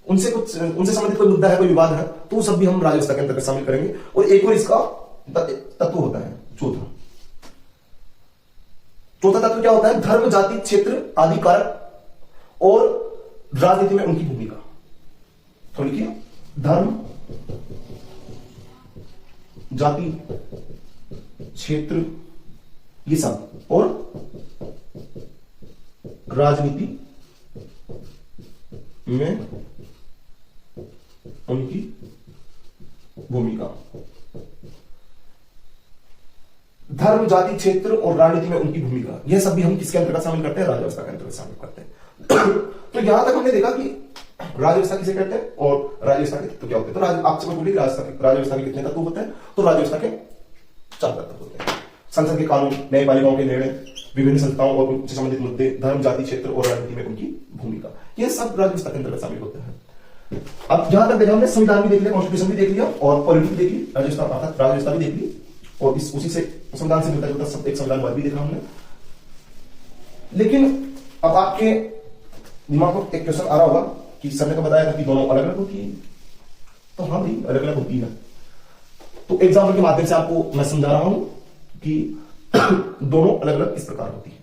उनसे संबंधित कोई मुद्दा है, कोई विवाद है, तो वो सब भी हम राज्य व्यवस्था के अंतर्गत शामिल करेंगे। और एक और इसका तत्व होता है चौथा तत्व क्या होता है? धर्म, जाति, क्षेत्र आदि कारक और राजनीति में उनकी भूमिका। तो लिखिए, धर्म, जाति, क्षेत्र ये सब और राजनीति में उनकी भूमिका। धर्म, जाति, क्षेत्र और राजनीति में उनकी भूमिका, यह सब भी हम किसके अंतर्गत शामिल करते हैं? राज्य व्यवस्था के अंतर्गत शामिल करते हैं। तो यहां तक हमने देखा कि राज्य व्यवस्था किसे कहते हैं और राज्य व्यवस्था के तत्व क्या होते हैं। तो आपसे मैं बोली राज्य व्यवस्था के कितने तत्व होते हैं? तो राज्य व्यवस्था के 4 तत्व होते हैं। संसद के कानून, न्यायपालिकाओं के निर्णय, विभिन्न संस्थाओं और उनसे संबंधित मुद्दे, धर्म, जाति, क्षेत्र और राजनीति में उनकी भूमिका, ये सब राज्य व्यवस्था के अंतर्गत शामिल होते हैं। अब जहां तक देखा हमने संविधान भी देख लिया, कॉन्स्टिट्यूशन भी देख लिया और पॉलिटी भी देख ली, राज्य व्यवस्था भी देख ली और उसी से संविधान से मिलता जुलता सब एक संविधानवाद भी देखा हमने। लेकिन अब आपके दिमाग में एक क्वेश्चन आ रहा होगा कि सर ने तो बताया था कि दोनों अलग अलग होती है। तो हाँ भाई, अलग अलग होती है। तो एग्जाम्पल के माध्यम से आपको मैं समझा रहा हूं कि दोनों अलग अलग इस प्रकार होती है।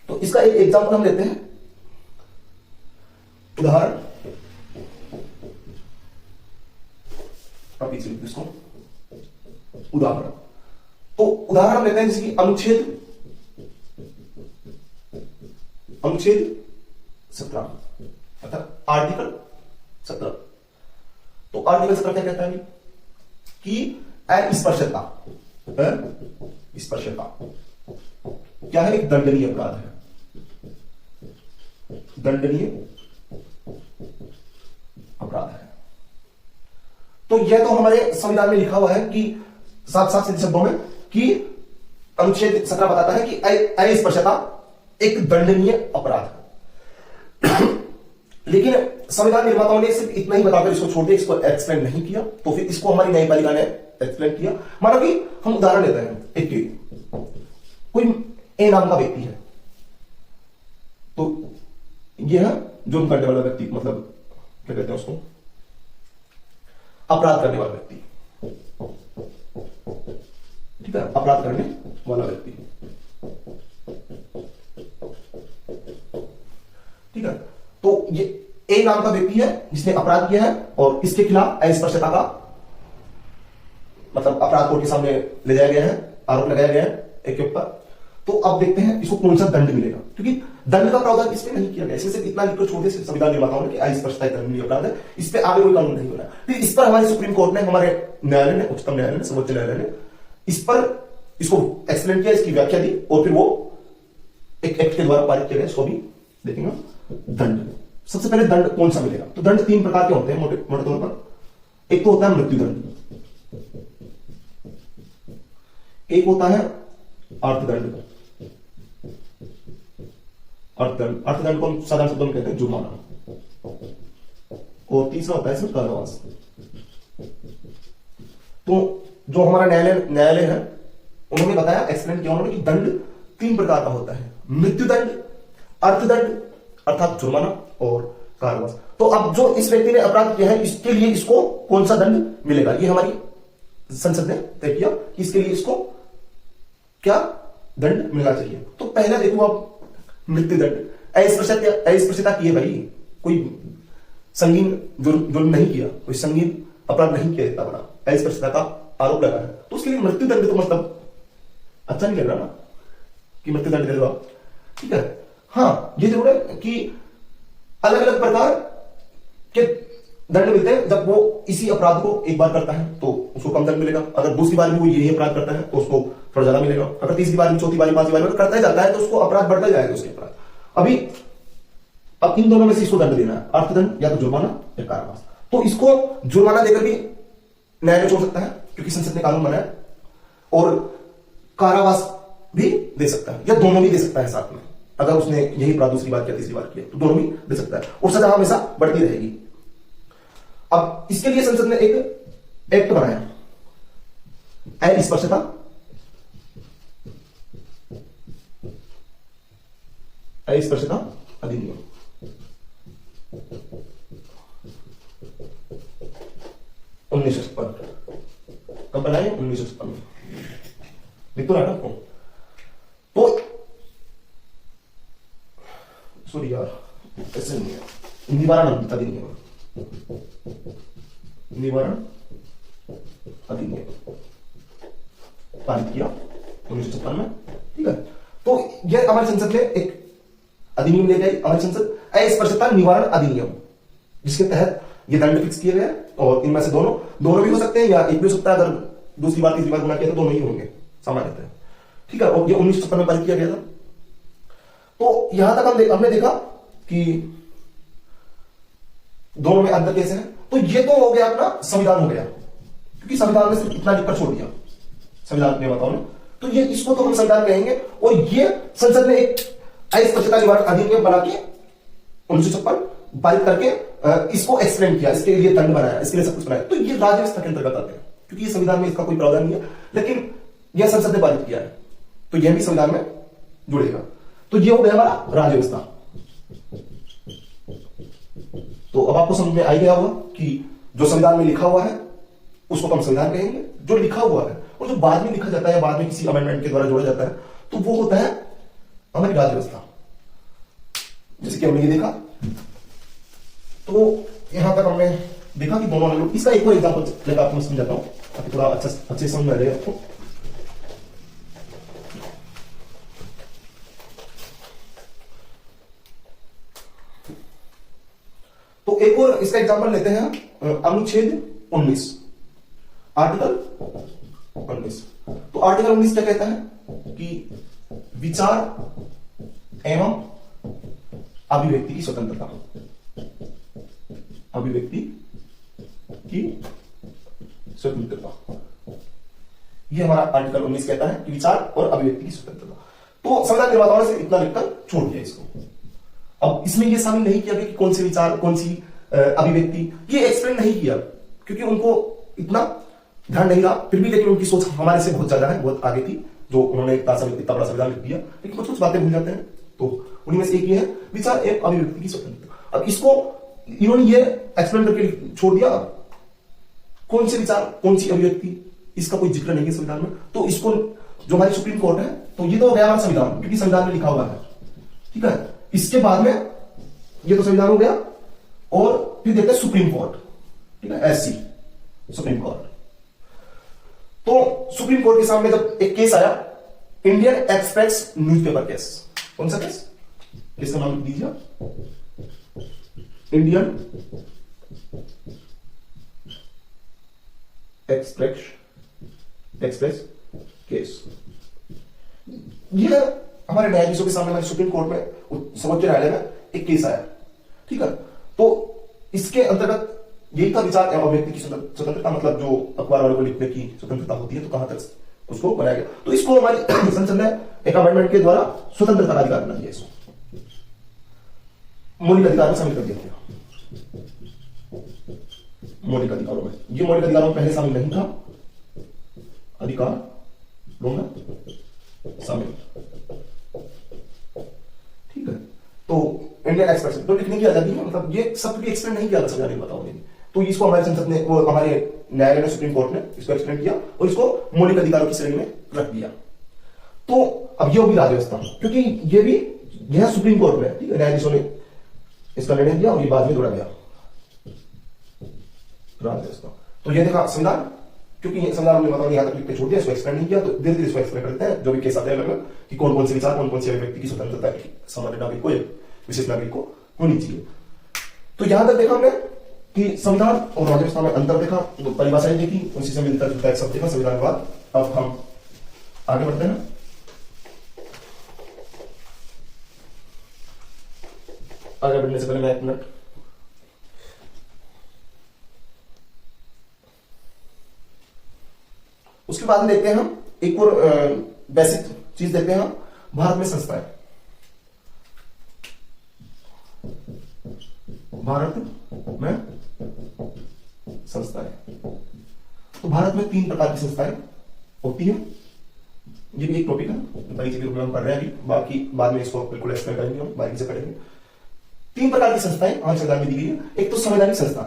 तो इसका एक एग्जाम्पल हम लेते हैं, उदाहरण। अब पीछे इसको उदाहरण, तो उदाहरण हम लेते हैं जैसे कि अनुच्छेद 17 अर्थात आर्टिकल 17। तो आर्टिकल 17 क्या कहता है कि अस्पृश्यता क्या है? एक दंडनीय अपराध है, दंडनीय अपराध है। तो यह तो हमारे संविधान में लिखा हुआ है कि साफ साफ सीधे शब्दों में कि अनुच्छेद 17 बताता है कि अस्पृश्यता एक दंडनीय अपराध है। लेकिन संविधान निर्माताओं ने सिर्फ इतना ही बताकर इसको छोड़ दिया, इसको एक्सप्लेन नहीं किया। तो फिर इसको हमारी न्यायपालिका ने एक्सप्लेन किया। मानो कि हम उदाहरण लेते हैं, एक कोई ए नाम का व्यक्ति है, तो यह जुर्म करने वाला व्यक्ति, मतलब क्या कहते हैं उसको, अपराध करने वाला व्यक्ति, ठीक है, अपराध करने वाला व्यक्ति, ठीक है। तो ये ए नाम का व्यक्ति है जिसने अपराध किया है और इसके खिलाफ अस्पृश्यता का मतलब अपराध कोर्ट के सामने ले जाया गया है, आरोप लगाया गया है एक के ऊपर। तो अब देखते हैं इसको कौन सा दंड मिलेगा, क्योंकि दंड का प्रावधान इसमें नहीं किया गया। इसमें सिर्फ इतना लिखकर छोड़ दिया संविधान निर्माताओं ने कि अस्पृश्यता दंडनीय अपराध है, इस पे आगे कोई कानून नहीं बना। फिर इस पर हमारे सुप्रीम कोर्ट ने, हमारे न्यायालय ने, उच्चतम न्यायालय ने, सर्वोच्च न्यायालय ने इस पर इसको एक्सप्लेन किया, इसकी व्याख्या दी और फिर वो एक एक्ट के द्वारा पारित किया गया। इसको भी देखेंगे। दंड, सबसे पहले दंड कौन सा मिलेगा? तो दंड 3 प्रकार के होते हैं मोटे तौर पर। एक तो होता है मृत्युदंड, एक होता है अर्थदंड। अर्थदंड को साधारण शब्दों में कहते हैं जुर्माना, और तीसरा होता है इसमें कारावास। तो जो हमारा न्यायालय है उन्होंने बताया, एक्सप्लेन किया उन्होंने कि दंड 3 प्रकार का होता है, मृत्युदंड, अर्थदंड अर्थात जुर्माना और कारावास। तो अब जो इस व्यक्ति ने अपराध किया है इसके लिए इसको कौन सा दंड मिलेगा, ये हमारी संसद ने तय किया कि इसके लिए इसको क्या दंड मिलना चाहिए। तो पहला देखो आप, मृत्युदंड। अस्पृश्यता की है भाई, कोई संगीन जुर्म नहीं किया, कोई संगीन अपराध नहीं किया, इतना बड़ा अस्पृश्यता का आरोप लगा है, तो उसके लिए मृत्युदंड तो मतलब अच्छा नहीं लग रहा ना कि मृत्युदंड दे दो, ठीक है। हाँ, ये जरूर है कि अलग अलग प्रकार के दंड मिलते हैं। जब वो इसी अपराध को एक बार करता है तो उसको कम दंड मिलेगा, अगर दूसरी बार भी वो यही अपराध करता है तो उसको थोड़ा ज्यादा मिलेगा, अगर तीसरी बार, चौथी बार, 5वीं बार करता ही जाता है तो उसको अपराध बढ़ता जाएगा उसके अपराध। अब इन दोनों में से इसको दंड देना है, अर्थदंड या तो जुर्माना या कारावास। तो इसको जुर्माना देकर भी न्यायालय छोड़ सकता है क्योंकि संसद ने कानून बनाया, और कारावास भी दे सकता है, या दोनों भी दे सकता है साथ में। अगर उसने यही अपराध दूसरी बार किया, तीसरी बार किया, तो दोनों भी दे सकता है, और सजा हमेशा बढ़ती रहेगी। अब इसके लिए संसद ने एक एक्ट बनाया, अस्पृश्यता अधिनियम। कब बनाए? 1956 में। लिख तो रहा आपको। तो सॉरी यार, ऐसे नहीं है, निवारण अधिनियम, निवारण अधिनियम। पारित किया 1956 में। ठीक है, तो यह हमारी संसद ने एक अधिनियम ले गई, हमारी संसद अस्पृश्यता निवारण अधिनियम, जिसके तहत ये दंड फिक्स किए गए और इनमें से दोनों भी हो सकते हैं या एक भी हो सकता है। अगर दूसरी बार तीसरी बार गुना किया तो दोनों ही होंगे सामान्यतः। ठीक है, और ये 1956 में पारित किया गया था। तो यहां तक हमने देखा कि दोनों में अंतर कैसे है। तो ये तो हो गया अपना संविधान हो गया, क्योंकि संविधान ने सिर्फ इतना लिखकर छोड़ दिया संविधान निर्माताओं ने, तो ये इसको तो हम संविधान कहेंगे। और ये संसद ने एक अस्पृश्यता निवारण अधिनियम बना के 1956 पारित करके इसको एक्सप्लेन किया, इसके लिए दंड बनाया, इसके लिए सब कुछ बनाया। तो ये राज्य व्यवस्था के अंतर्गत आते हैं, क्योंकि ये संविधान में इसका कोई प्रावधान नहीं है, लेकिन यह संसद ने पारित किया है, तो यह भी संविधान में जुड़ेगा। तो ये हो गया हमारा राज्य व्यवस्था। तो अब आपको समझ में आ गया होगा कि जो संविधान में लिखा हुआ है उसको हम संविधान कहेंगे, जो लिखा हुआ है, और जो बाद में लिखा जाता है, बाद में किसी अमेंडमेंट के द्वारा जोड़ा जाता है, तो वो होता है हमारी राज्य व्यवस्था। जैसे कि हमने ये देखा, तो यहां तक हमने देखा कि दोनों अलग। इसका एक और एग्जांपल लेकर आपको मैं समझाता हूं ताकि थोड़ा अच्छे समझ में आ जाए आपको। तो एक और इसका एग्जांपल लेते हैं, अनुच्छेद 19, आर्टिकल 19। तो आर्टिकल 19 क्या कहता है कि विचार एवं अभिव्यक्ति की स्वतंत्रता, अभिव्यक्ति की स्वतंत्रता, यह हमारा आर्टिकल 19 कहता है कि विचार और अभिव्यक्ति की स्वतंत्रता। तो संविधान निर्माताओं ने इतना लिखकर छोड़ दिया इसको। अब इसमें यह शामिल नहीं किया कि कौन से विचार, कौन सी अभिव्यक्ति, ये एक्सप्लेन नहीं किया, क्योंकि उनको इतना ध्यान नहीं रहा। फिर भी लेकिन उनकी सोच हमारे से बहुत ज्यादा है, बहुत आगे थी, जो उन्होंने इतना बड़ा संविधान लिख दिया, लेकिन कुछ बातें भूल जाते हैं। तो उन्हीं में से एक ये है विचार एवं अभिव्यक्ति की स्वतंत्रता। अब इसको इन्होंने ये एक्सप्लेन करके छोड़ दिया, कौन से विचार, कौन सी अभिव्यक्ति, इसका कोई जिक्र नहीं है संविधान में। तो इसको जो हमारी सुप्रीम कोर्ट है, तो ये तो हो गया हमारा संविधान, क्योंकि संविधान में लिखा हुआ है। ठीक है, इसके बाद में ये तो संविधान हो गया, और फिर देखते हैं सुप्रीम कोर्ट। ठीक है, एससी सुप्रीम कोर्ट। तो सुप्रीम कोर्ट के सामने जब एक केस आया, इंडियन एक्सप्रेस न्यूज़पेपर केस। कौन सा केस, किसका नाम लिख दीजिए, इंडियन एक्सप्रेस केस। यह हमारे न्यायाधीशों के सामने, हमारे सुप्रीम कोर्ट में, सर्वोच्च न्यायालय में एक केस आया। ठीक है, तो इसके अंतर्गत यही था विचार एवं अभिव्यक्ति की स्वतंत्रता, मतलब जो अखबार वालों को लिखने की स्वतंत्रता होती है, तो कहां तक उसको बनाया गया। तो इसको हमारी संसद ने एक अमेंडमेंट के द्वारा स्वतंत्रता का अधिकार बना दिया, इसको मौलिक अधिकार में शामिल कर दिया। मौलिक अधिकारों में, ये मौलिक अधिकारों में पहले शामिल नहीं था, अधिकारों में शामिल। ठीक है, तो इंडियन एक्सप्रेस तो लिखने की आजादी है, मतलब ये सब भी एक्सप्लेन नहीं किया था संविधान निर्माताओं ने। तो इसको हमारी संसद ने, वो हमारे न्यायालय ने, सुप्रीम कोर्ट ने इसको एक्सप्लेन किया और इसको मौलिक अधिकारों की श्रेणी में रख दिया। तो अब ये होगी राज्य व्यवस्था, क्योंकि ये भी यह सुप्रीम कोर्ट में, ठीक है, न्यायाधीशों ने इसका निर्णय दिया और ये बाद में जोड़ा गया राज्य व्यवस्था। तो ये देखा संविधान, क्योंकि संविधान ने मतलब यहां तक लिख के छोड़ दिया, इसको एक्सप्लेन नहीं किया, तो धीरे धीरे इसको एक्सप्लेन करते हैं, जो भी केस आते हैं अलग अलग, कि कौन कौन से विचार, कौन कौन से अभिव्यक्ति की स्वतंत्रता सामान्य नागरिक को, विशेष नागरिक को होनी चाहिए। तो यहां तक देखा हमने कि संविधान और राज्य व्यवस्था में अंतर देखा, तो परिभाषाएं देखी, उनसे से मिलता जुलता एक शब्द देखा संविधान के बाद। अब हम आगे बढ़ते हैं। आगे बढ़ने से पहले मैं एक मिनट, उसके बाद में देखते हैं हम एक और बेसिक चीज देखते हैं हम, भारत में संस्थाएं। भारत में संस्थाएं, तो भारत में 3 प्रकार की संस्थाएं होती हैं। ये भी एक टॉपिक है, बड़ी चीजें हम पढ़ रहे हैं अभी, बाकी बाद में इसको बिल्कुल एक्सप्लेन करेंगे, हम बारीकी से पढ़ेंगे। 3 प्रकार की संस्थाएं आज संविधान में दी गई है। एक तो संवैधानिक संस्थाएं,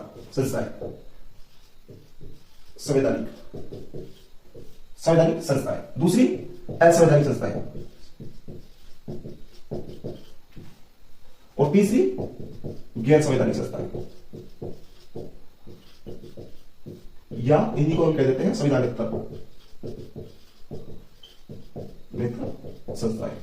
संवैधानिक संस्थाएं, दूसरी असंवैधानिक संस्थाएं, और तीसरी गैर संवैधानिक संस्थाएं, या इन्हीं को हम कह देते हैं संवैधानिक तत्व। नेत्र संस्थाएं।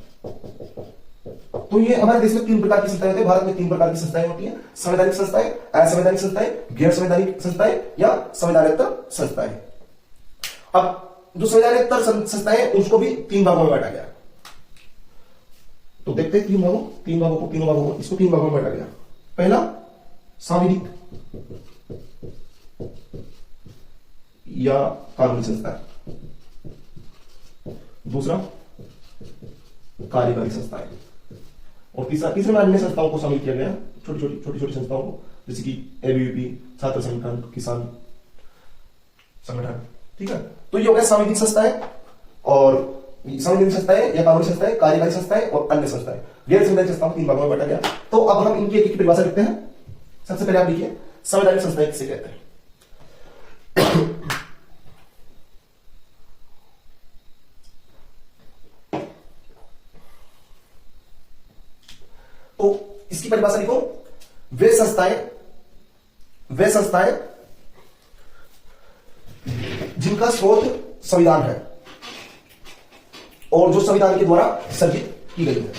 तो ये हमारे देश में 3 प्रकार की संस्थाएं होती है, भारत में 3 प्रकार की संस्थाएं होती हैं, संवैधानिक संस्थाएं, असंवैधानिक संस्थाएं, गैर संवैधानिक संस्थाएं या संवैधानिक संस्थाएं। अब जो संवैधानिक संस्थाएं उसको भी 3 भागों में बांटा गया। तो देखते हैं 3 भागों को, तीनों भागों को, इसको 3 भागों में बांटा गया। पहला सांविधिक या कानूनी संस्था, दूसरा कार्यकारी संस्थाएं, और तीसरे में अन्य संस्थाओं को शामिल किया गया, छोटी संस्थाओं को, जैसे कि एबीवीपी, छात्र संगठन, किसान संगठन। ठीक है, तो ये हो गया सांविधिक संस्थाएं, और सांविधिक संस्थाएं या कानूनी संस्थाएं, कार्यकारी संस्थाएं और अन्य संस्थाएं। गैर संवैधानिक संस्थाओं को 3 भागों में बांटा गया। तो अब हम इनकी एक परिभाषा लिखते हैं। सबसे पहले आप लिखिए संवैधानिक संस्थाएं किसे कहते हैं। तो इसकी परिभाषा लिखो, वे संस्थाएं जिनका स्रोत संविधान है और जो संविधान के द्वारा सृजित की गई है।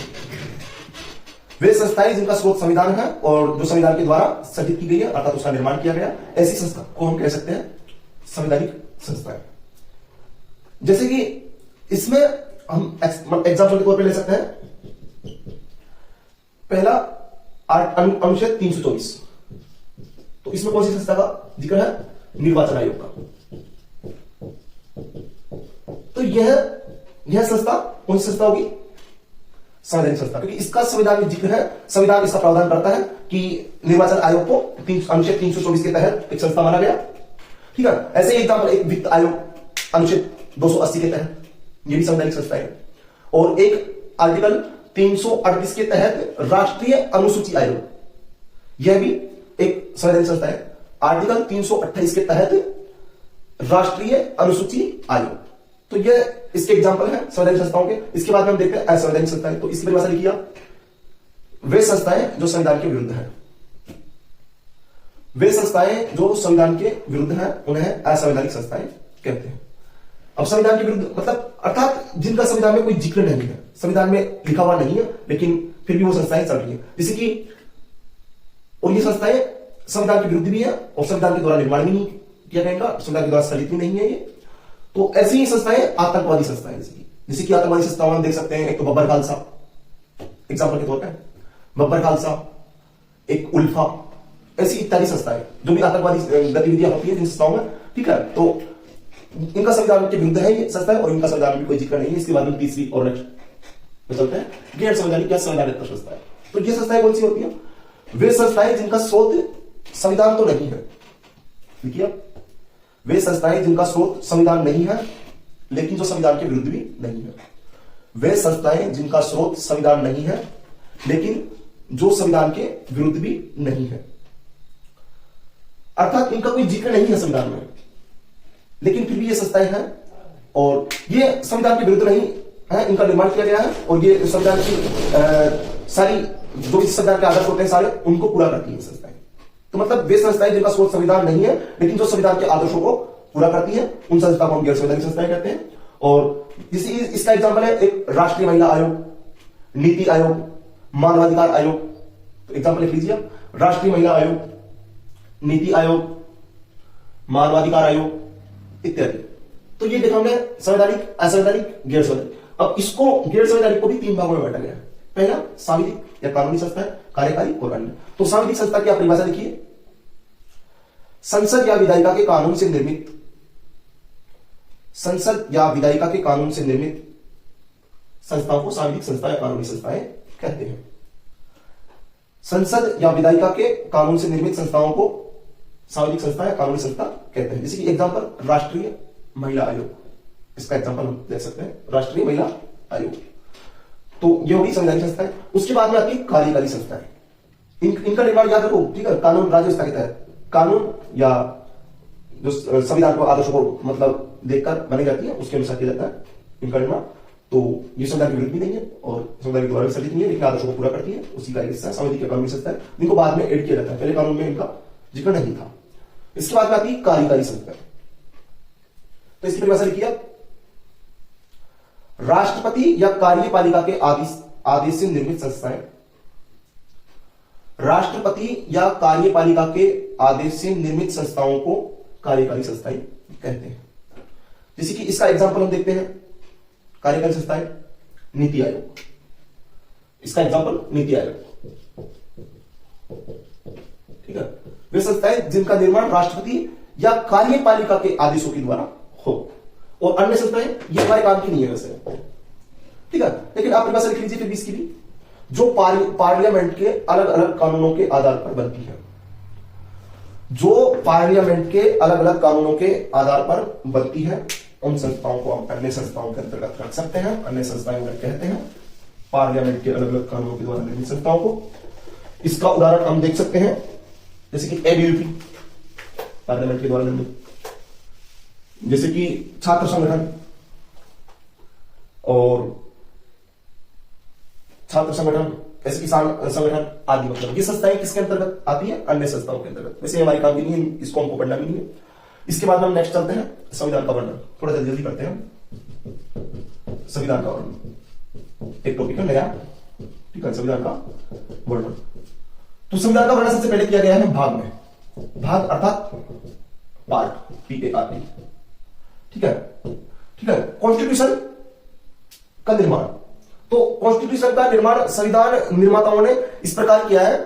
वे संस्थाएं जिनका स्रोत संविधान है और जो संविधान के द्वारा सृजित की गई है, अर्थात उसका निर्माण किया गया, ऐसी संस्था को हम कह सकते हैं संवैधानिक संस्थाएं। जैसे कि इसमें हम एग्जाम्पल के तौर पे ले सकते हैं, पहला अनुच्छेद 324। तो इसमें कौन सी संस्था का जिक्र है? निर्वाचन आयोग का। तो यह संस्था कौन सी संस्था होगी? संवैधानिक संस्था, क्योंकि इसका संविधान में जिक्र है। संविधान इसका प्रावधान करता है कि निर्वाचन आयोग को अनुच्छेद 324 के तहत एक संस्था माना गया। ठीक है, ऐसे ही एग्जाम्पल एक वित्त आयोग अनुच्छेद 280 के तहत, यह भी संवैधानिक संस्था है। और एक आर्टिकल 338 के तहत राष्ट्रीय अनुसूची आयोग, यह भी एक संवैधानिक संस्था है। आर्टिकल 328 के तहत राष्ट्रीय अनुसूची आयोग। तो यह इसके एग्जाम्पल है संवैधानिक संस्थाओं के। इसके बाद में हम देखते हैं असंवैधानिक संस्थाएं। तो इसकी परिभाषा लिखिए, वे संस्थाएं जो संविधान के विरुद्ध हैं। वे संस्थाएं जो संविधान के विरुद्ध हैं उन्हें असंवैधानिक संस्थाएं कहते हैं। अब संविधान के विरुद्ध मतलब अर्थात जिनका संविधान में कोई जिक्र नहीं है, संविधान में लिखा हुआ नहीं है, लेकिन फिर भी वो संस्थाएं चल रही है। जैसे कि और ये संस्थाएं संविधान के विरुद्ध भी है और संविधान के द्वारा निर्माण भी नहीं किया गया इनका, संविधान के द्वारा सृजित भी नहीं है ये। तो ऐसी ही संस्थाएं आतंकवादी संस्थाएं, जैसे कि आतंकवादी संस्थाओं में देख सकते हैं, एक तो बब्बर खालसा एग्जाम्पल के तौर पर, बब्बर खालसा, एक उल्फा, ऐसी इत्यादि संस्थाएं जो भी आतंकवादी गतिविधियां होती है जिन संस्थाओं में। ठीक है, तो इनका संविधान के विरुद्ध है ये संस्थाएं और इनका संविधान में कोई जिक्र नहीं है। इसके बाद में तीसरी और नेक्स्ट में चलते हैं, गैर संवैधानिक या संवैधानिक संस्थाएं। तो ये संस्थाएं कौन सी होती है? वे संस्थाएं जिनका स्रोत संविधान तो नहीं है। देखिए, वे संस्थाएं जिनका स्रोत संविधान नहीं है लेकिन जो संविधान के विरुद्ध भी नहीं है। वे संस्थाएं जिनका स्रोत संविधान नहीं है लेकिन जो संविधान के विरुद्ध भी नहीं है, अर्थात इनका कोई जिक्र नहीं है संविधान में, लेकिन फिर भी ये संस्थाएं हैं और ये संविधान के विरुद्ध नहीं है, इनका निर्माण किया गया है और ये संविधान की सारी जो इस संविधान के आदर्श होते हैं सारे, उनको पूरा करती है संस्थाएं। तो मतलब वे संस्थाएं जिनका स्रोत संविधान नहीं है लेकिन जो संविधान के आदर्शों को पूरा करती है, उन संस्थाओं को हम गैर संवैधानिक संस्थाएं कहते हैं। और जैसे इसका एग्जाम्पल है एक राष्ट्रीय महिला आयोग, नीति आयोग, मानवाधिकार आयोग। तो एग्जाम्पल लिख लीजिए, राष्ट्रीय महिला आयोग, नीति आयोग, मानवाधिकार आयोग इत्यादि। तो ये देखा हमने संवैधानिक, असंवैधानिक, गैर संवैधानिक। अब इसको गैर संवैधानिक को भी 3 भागों में बांटा गया है। पहला सांविधिक या कानूनी संस्था है, कार्यकारी और अन्य। तो सांविधिक संस्था की आप परिभाषा लिखिए, संसद या विधायिका के कानून से निर्मित, संसद या विधायिका के कानून से निर्मित संस्थाओं को सांविधिक संस्था या कानूनी संस्थाएं कहते हैं। संसद या विधायिका के कानून से निर्मित संस्थाओं को सांविधिक संस्था या कानूनी संस्था कहते हैं। जैसे कि एग्जाम्पल राष्ट्रीय महिला आयोग, इसका एग्जाम्पल हम देख सकते हैं, राष्ट्रीय महिला आयोग। तो ये होगी संवैधानिक संस्थाएं। उसके बाद में आती है कार्यकारी संस्थाएं। इनका निर्माण याद रखो, ठीक है, कानून राज्य व्यवस्था के तहत, कानून या जो संविधान को आदर्शों को मतलब देखकर बनाई जाती है उसके अनुसार किया जाता है इनका निर्माण। तो ये संविधान के विरुद्ध भी नहीं है और संविधान के द्वारा सृजित नहीं है, लेकिन आदर्शों को पूरा करती है, उसी का हिस्सा सांविधिक या कानूनी संस्था है, जिनको बाद में ऐड किया जाता है, पहले कानून में इनका जिक्र नहीं था। इसके बाद में आती है कार्यकारी संस्था। तो इसकी परिभाषा लिखिए, राष्ट्रपति या कार्यपालिका के आदेश आदेश से निर्मित संस्थाएं, राष्ट्रपति या कार्यपालिका के आदेश से निर्मित संस्थाओं को कार्यकारी संस्थाएं कहते हैं। जैसे कि इसका एग्जांपल हम देखते हैं, कार्यकारी संस्थाएं नीति आयोग, इसका एग्जांपल नीति आयोग, ठीक है। वे संस्थाएं जिनका निर्माण राष्ट्रपति या कार्यपालिका के आदेशों के द्वारा हो, और अन्य संस्थाएं ये हमारे काम की नहीं है वैसे, ठीक है। लेकिन आप परिभाषा लिख लीजिए फिर 20 की भी, जो पार्लियामेंट के अलग अलग कानूनों के आधार पर बनती है, जो पार्लियामेंट के अलग अलग कानूनों के आधार पर बनती है, उन संस्थाओं को हम अन्य संस्थाओं के अंतर्गत रख सकते हैं। अन्य संस्थाएं कहते हैं पार्लियामेंट के अलग अलग कानूनों के द्वारा निर्मित संस्थाओं को। इसका उदाहरण हम देख सकते हैं, जैसे कि एबीवीपी पार्लियामेंट के द्वारा निर्मित, जैसे कि छात्र संगठन और छात्र संगठन, ऐसे किसान संगठन आदि, मतलब ये संस्थाएं किसके अंतर्गत आती है? अन्य संस्थाओं के अंतर्गत। वैसे हमारी काम की नहीं है, इसको हमको पढ़ना भी नहीं है। इसके बाद हम नेक्स्ट चलते हैं, संविधान का वर्णन। थोड़ा जल्दी जल्दी करते हैं। संविधान का वर्णन एक टॉपिक है नया, ठीक है, संविधान का वर्णन। तो संविधान का वर्णन सबसे पहले किया गया है भाग में, भाग अर्थात पार्ट, PART, ठीक है, ठीक है। कॉन्स्टिट्यूशन का निर्माण, तो कॉन्स्टिट्यूशन का निर्माण संविधान निर्माताओं ने इस प्रकार किया है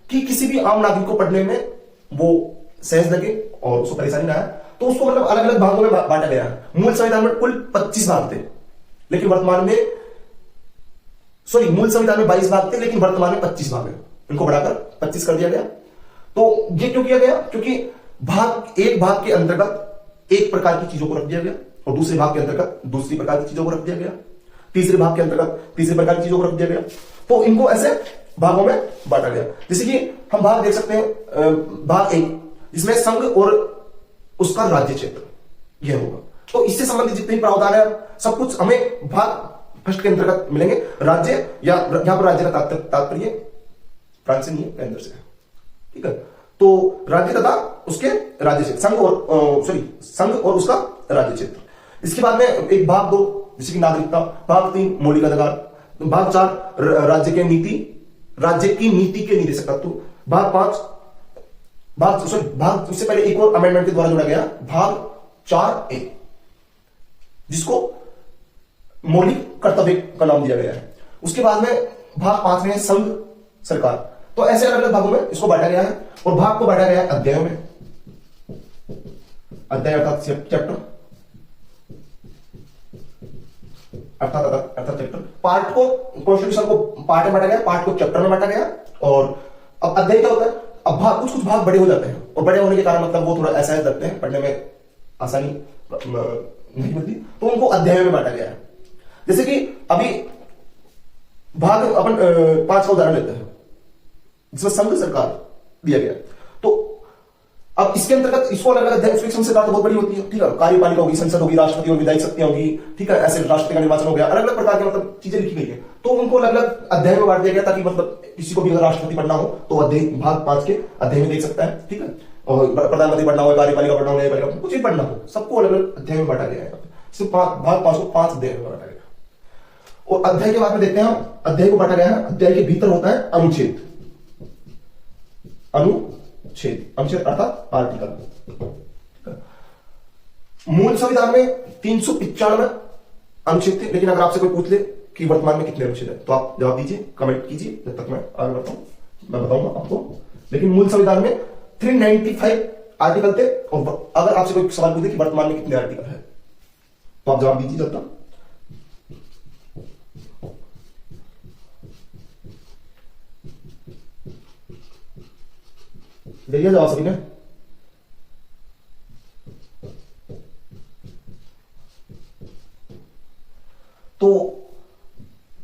कि किसी भी आम नागरिक को पढ़ने में वो सहज लगे और उसको परेशानी ना आए, तो उसको मतलब अलग अलग भागों में बांटा गया है। मूल संविधान में कुल 25 भाग थे, लेकिन वर्तमान में मूल संविधान में 22 भाग थे, लेकिन वर्तमान में 25 भाग है। इनको बढ़ाकर 25 कर दिया गया। तो ये क्यों किया गया? क्योंकि एक भाग के अंतर्गत एक प्रकार की चीजों को रख दिया गया, और दूसरे भाग के अंतर्गत दूसरी प्रकार की चीजों को रख दिया गया, तीसरे भाग के अंतर्गत तीसरे प्रकार की चीजों को रख दिया गया। तो इनको ऐसे भागों में बांटा गया। जैसे कि हम भाग देख सकते हैं, भाग 1 जिसमें संघ और उसका राज्य क्षेत्र यह होगा। तो इससे संबंधित जितने भी प्रावधान है सब कुछ हमें भाग फर्स्ट के अंतर्गत मिलेंगे। राज्य, या यहां पर राज्य का तात्पर्य प्रांत से नहीं है, केंद्र से है, ठीक है। तो राज्य तथा उसके राज्य क्षेत्र, संघ और उसका राज्य क्षेत्र। इसके बाद में एक भाग 2 जैसे कि नागरिकता, भाग 3 मौलिक अधिकार, भाग 4 राज्य की नीति के निर्देशक तत्व, भाग 5 भाग उससे पहले एक और अमेंडमेंट के द्वारा जोड़ा गया भाग 4A, जिसको मौलिक कर्तव्य का नाम दिया गया है। उसके बाद में भाग 5 में संघ सरकार। तो ऐसे अलग अलग भागों में इसको बांटा गया है, और भाग को बांटा गया है अध्यायों में। अध्याय अर्थात चैप्टर, अर्थात चैप्टर। पार्ट को, कॉन्स्टिट्यूशन को पार्ट में बांटा गया, पार्ट को चैप्टर में बांटा गया। और अब अध्याय क्या होता है? अब भाग कुछ भाग बड़े हो जाते हैं, और बड़े होने के कारण मतलब वो थोड़ा ऐसा लगते हैं, पढ़ने में आसानी नहीं मिलती, तो उनको अध्याय में बांटा गया है। जैसे कि अभी भाग अपन 5 का उदाहरण लेते हैं, जिसमें संघ सरकार दिया गया। तो अब इसके अंतर्गत इसको अलग अलग अध्याय, उसकी संघ सरकार तो बहुत बड़ी होती है, ठीक है। कार्यपालिका होगी, संसद होगी, राष्ट्रपति और विधायी शक्तियां होगी, ठीक है। ऐसे राष्ट्रपति का निर्वाचन हो गया, अलग अलग प्रकार के मतलब चीजें लिखी गई है। तो उनको अलग अलग अध्याय में बांट दिया गया, ताकि मतलब किसी को भी अगर राष्ट्रपति पढ़ना हो तो अध्याय भाग 5 के अध्याय में देख सकता है, ठीक है। और प्रधानमंत्री पढ़ना हो, कार्यपालिका पढ़ना हो, न्यायपालिका, कुछ भी पढ़ना हो, सबको अलग अलग अध्याय में बांटा गया है। भाग 5 को 5 अध्याय में बांटा गया। और अध्याय के बाद में देखते हैं, अध्याय को बांटा गया है, अध्याय के भीतर होता है अनुच्छेद, अनुच्छेद अर्थात आर्टिकल। मूल संविधान में 395 अनुच्छेद थे, लेकिन अगर आपसे कोई पूछ ले कि वर्तमान में कितने अनुच्छेद है, तो आप जवाब दीजिए, कमेंट कीजिए, जब तक मैं आगे बढ़ता हूं मैं बताऊंगा आपको। लेकिन मूल संविधान में 395 आर्टिकल थे, और अगर आपसे कोई सवाल पूछे कि वर्तमान में कितने आर्टिकल है, तो आप जवाब दीजिए जब तक। देखिए जवाब सभी ने। तो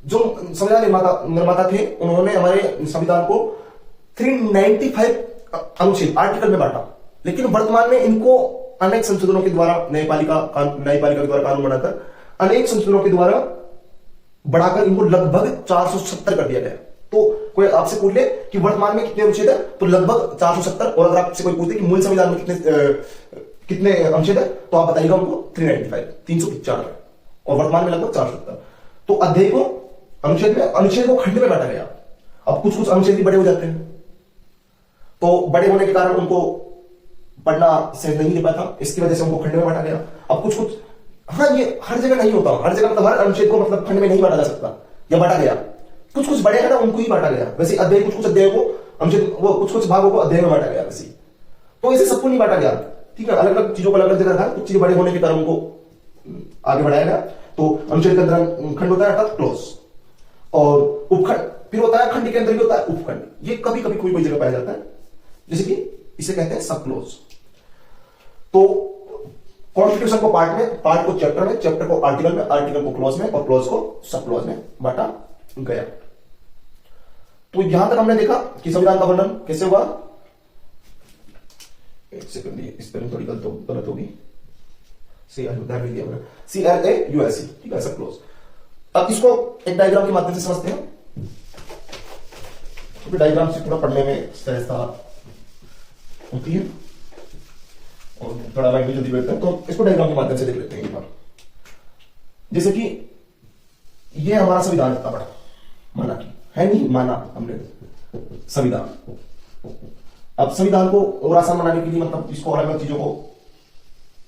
जो संविधान निर्माता थे, उन्होंने हमारे संविधान को 395 अनुच्छेद आर्टिकल में बांटा, लेकिन वर्तमान में इनको अनेक संशोधनों के द्वारा, न्यायपालिका के द्वारा कानून बनाकर अनेक संशोधनों के द्वारा बढ़ाकर इनको लगभग 470 कर दिया गया। तो कोई आपसे पूछ ले कि वर्तमान में कितने अनुच्छेद है, तो लगभग 470। और अगर आपसे कोई पूछे कि मूल संविधान में कितने अनुच्छेद है, तो आप बताइएगा उनको 395। और वर्तमान में लगभग 470। तो अध्याय को अनुच्छेद में, अनुच्छेद को खंड में बांटा गया। अब कुछ कुछ अनुच्छेद भी बड़े हो जाते हैं, तो बड़े होने के कारण उनको पढ़ना सहज नहीं ले पाता, इसकी वजह से उनको खंड में बांटा गया। अब कुछ कुछ, हाँ ये हर जगह नहीं होता, हर जगह मतलब हर अनुच्छेद को मतलब खंड में नहीं बांटा जा सकता या बांटा गया। कुछ कुछ बड़े हैं ना, उनको ही बांटा गया। वैसे अध्याय, कुछ कुछ अध्यायों को अनुच्छेद, वो कुछ कुछ भागों को अध्याय में बांटा गया वैसे, तो इसे सबको नहीं बांटा गया। ठीक है, अलग अलग चीजों को अलग अलग जगह रखा, कुछ चीजें बड़े होने के कारण उनको आगे बढ़ाया गया। तो अनुच्छेद के अंदर खंड होता है अर्थात क्लोज, और उपखंड फिर होता है, खंड के अंदर भी होता है उपखंड। ये कभी कभी कोई कोई जगह पाया जाता है, जैसे कि इसे कहते हैं सब क्लोज। तो कॉन्स्टिट्यूशन को पार्ट में, पार्ट को चैप्टर में, चैप्टर को आर्टिकल में, आर्टिकल को क्लोज में, और क्लोज को सब क्लोज में बांटा गया। तो यहां तक हमने देखा कि संविधान का वर्णन कैसे हुआ। एक सेकंड, इस पर थोड़ी गलत होगी, CLAUSE, ठीक है, सब क्लोज। अब इसको एक डायग्राम के माध्यम से समझते हैं, क्योंकि डायग्राम से पूरा पढ़ने में सहजता होती है और थोड़ा माइंड भी जल्दी बैठता है। तो इसको डायग्राम के माध्यम से देख लेते हैं एक बार। जैसे कि ये हमारा संविधान इतना बड़ा, माना कि है नहीं, माना हमने संविधान। अब संविधान को और आसान बनाने के लिए, मतलब इसको अलग अलग चीजों को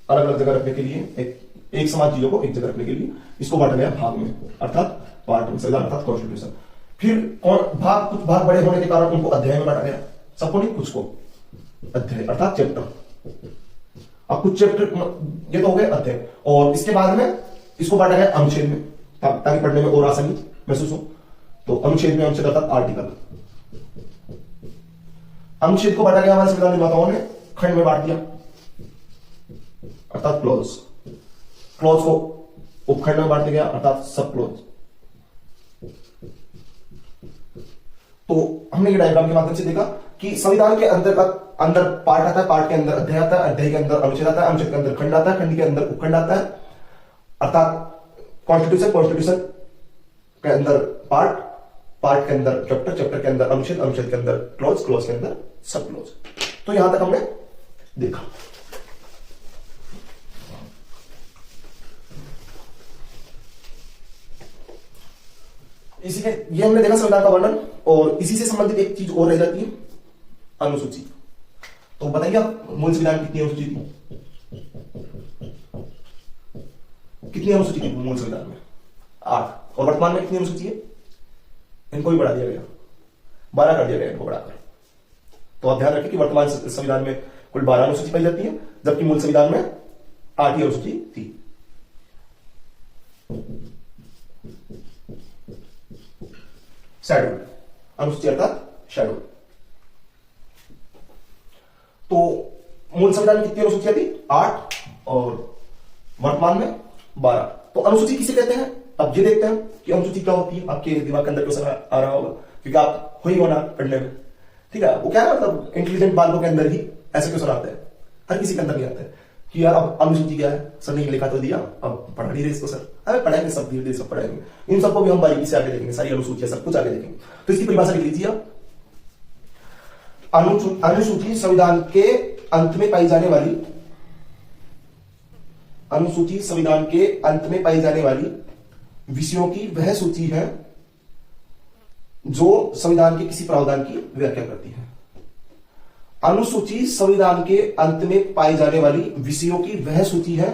अलग अलग जगह रखने के लिए, एक समान चीजों को एक जगह रखने के लिए इसको बांटा गया भाग में, अर्थात पार्ट में, संविधान अर्थात कॉन्स्टिट्यूशन। फिर भाग, कुछ भाग बड़े होने के कारण उनको अध्याय में बांटा गया, सबको नहीं, कुछ को अध्याय अर्थात चैप्टर। अब कुछ चैप्टर, ये तो हो गए अध्याय, और इसके बाद में इसको बांटा गया अनुच्छेद में, ताकि पढ़ने में और आसानी महसूस हो। तो अनुच्छेद में, अनुच्छेद अर्थात आर्टिकल। अनुच्छेद को बांटा गया हमारे संविधान निर्माताओं ने, खंड में बांट दिया अर्थात क्लोज। क्लोज को उपखंड में बांट दिया गया अर्थात सब क्लोज। तो हमने ये डायग्राम के माध्यम से देखा कि संविधान के अंदर पार्ट आता है, पार्ट के अंदर अध्याय आता है, अध्याय के अंदर अनुच्छेद आता है, अनुच्छेद के अंदर खंड आता है, खंड के अंदर उपखंड आता है, अर्थात कॉन्स्टिट्यूशन, कॉन्स्टिट्यूशन के अंदर पार्ट, पार्ट के अंदर चैप्टर, चैप्टर के अंदर अनुच्छेद, अनुच्छेद के अंदर क्लोज, क्लोज के अंदर सब क्लोज। तो यहां तक हमने देखा। इसी के ये हमने देखा संविधान का वर्णन, और इसी से संबंधित एक चीज और रह जाती है, अनुसूची। तो बताइए आप, मूल संविधान कितनी अनुसूची थी? कितनी अनुसूची थी मूल संविधान में? 8। और वर्तमान में कितनी अनुसूची है? इनको भी बढ़ा दिया गया, 12 कर दिया गया इनको बढ़ाकर। तो आप ध्यान रखें कि वर्तमान संविधान में कुल 12 अनुसूची पाई जाती है, जबकि मूल संविधान में 8 ही अनुसूची थी। शेड्यूल, अनुसूची अर्थात शेड्यूल। तो मूल संविधान में कितनी अनुसूचियां थी? 8, और वर्तमान में 12। तो अनुसूची किसे कहते हैं? अब ये देखते हैं कि अनुसूची क्या होती है। आपके दिमाग के अंदर क्वेश्चन आ रहा होगा, क्योंकि आप हो ही होना पढ़ने में, ठीक है। वो क्या है, मतलब इंटेलिजेंट बालकों के अंदर ही ऐसे क्वेश्चन आते हैं, हर किसी के अंदर नहीं आते हैं कि यार अब अनुसूची क्या है, सर ने लिखा तो दिया, अब पढ़ा नहीं रहे इसको सर। अरे पढ़ाएंगे, सब धीरे धीरे सब पढ़ाएंगे, इन सबको भी हम बारीकी से आगे देखेंगे, सारी अनुसूचियां सब कुछ आगे देखेंगे। तो इसकी परिभाषा लिख लीजिए आप। अनुसूची संविधान के अंत में पाई जाने वाली, अनुसूची संविधान के अंत में पाई जाने वाली विषयों की वह सूची है जो संविधान के किसी प्रावधान की व्याख्या करती है। अनुसूची संविधान के अंत में पाई जाने वाली विषयों की वह सूची है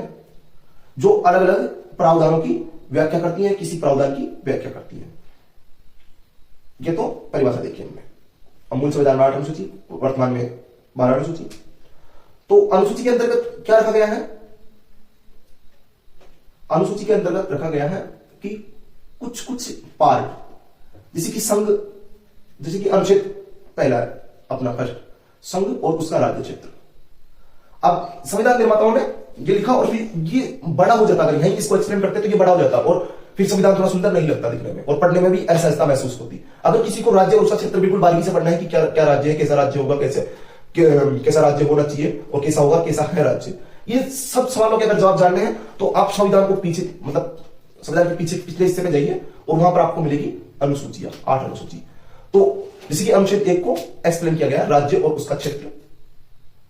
जो अलग अलग प्रावधानों की व्याख्या करती है, किसी प्रावधान की व्याख्या करती है। ये तो परिभाषा देखिए हमने। मूल संविधान में 8 अनुसूची, वर्तमान में 12 अनुसूची। तो अनुसूची के अंतर्गत क्या रखा गया है? अनुसूची के अंतर्गत रखा गया है कि कुछ कुछ पार्ट, जैसे कि संघ, जैसे कि अनुच्छेद पहला है अपना फर्स्ट, संघ और उसका राज्य क्षेत्र। अब संविधान निर्माताओं ने ये लिखा और फिर ये बड़ा हो जाता, अगर यहीं इसको एक्सप्लेन करते तो ये बड़ा हो जाता और फिर संविधान थोड़ा सुंदर नहीं लगता दिखने में, और पढ़ने में भी असहजता महसूस होती। अगर किसी को राज्य और उसका क्षेत्र बिल्कुल बारीकी से पढ़ना है कि क्या क्या राज्य है, कैसा राज्य होगा, कैसा राज्य होना चाहिए और कैसा होगा, कैसा है राज्य, ये सब सवालों के अगर जवाब जानने हैं तो आप संविधान को पीछे, मतलब संविधान के पीछे पिछले हिस्से में जाइए और वहां पर आपको मिलेगी अनुसूचियां, 8 अनुसूची। तो जैसे कि अनुच्छेद 1 को एक्सप्लेन किया गया राज्य और उसका क्षेत्र,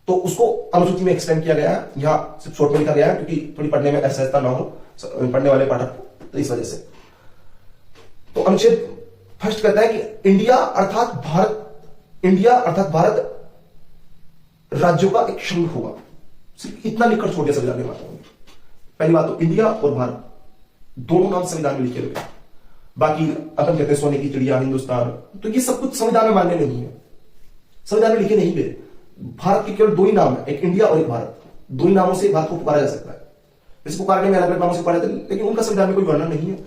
तो उसको अनुसूची में एक्सप्लेन किया गया है। यहां सिर्फ शॉर्ट में लिखा गया है क्योंकि थोड़ी पढ़ने में असहजता ना हो, पढ़ने वाले पाठक को, तो इस वजह से। तो अनुच्छेद फर्स्ट कहता है कि इंडिया अर्थात भारत राज्यों का एक संघ होगा। सिर्फ इतना लिखकर छोड़ दिया संविधान निर्माता ने। पहली बात तो इंडिया और भारत दोनों नाम संविधान में लिखे हुए हैं। बाकी अपन कहते हैं सोने की चिड़िया, हिंदुस्तान, तो ये सब कुछ संविधान में मान्य नहीं है, संविधान में लिखे नहीं गए। भारत के केवल दो ही नाम है, एक इंडिया और एक भारत। दो ही नामों से भारत को पुकारा जा सकता है। इस पुकारने में अलग अलग नामों से पुकारा जाता है, लेकिन उनका संविधान में कोई वर्णन नहीं है।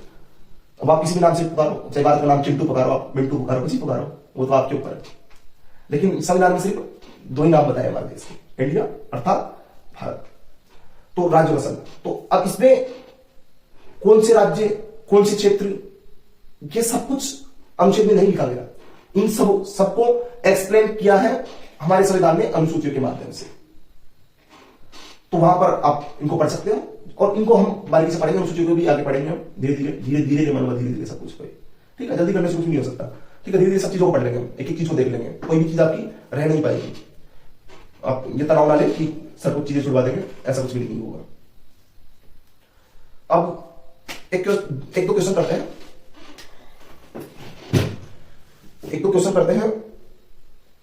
अब आप किसी भी नाम से पुकारो, चाहे भारत का नाम चिंटू पुकारो, आप मिंटू पुकारो, किसी पुकारो, वो तो आपके ऊपर है। लेकिन संविधान में सिर्फ दो ही नाम बताए हमारे देश के, इंडिया अर्थात भारत। तो राज्य का संघ, तो अब इसमें कौन से राज्य, कौन से क्षेत्र, ये सब कुछ अनुच्छेद में नहीं लिखा गया। इन सबको एक्सप्लेन किया है हमारे संविधान में अनुसूचियों के माध्यम से। तो वहां पर आप इनको पढ़ सकते हो, और इनको हम बारीकी से पढ़ेंगे, अनुसूचियों को भी आगे पढ़ेंगे हम धीरे धीरे मनवा धीरे धीरे सब कुछ कोई, ठीक है। जल्दी करने से कुछ नहीं हो सकता, ठीक है। धीरे धीरे सब चीजों को पढ़ लेंगे, एक एक चीज को देख लेंगे, कोई भी चीज आपकी रह नहीं पाएगी। आप ये तनाव ना ले कि सब कुछ चीजें छुड़वा देंगे, ऐसा कुछ भी नहीं होगा। अब एक दो क्वेश्चन करते हैं,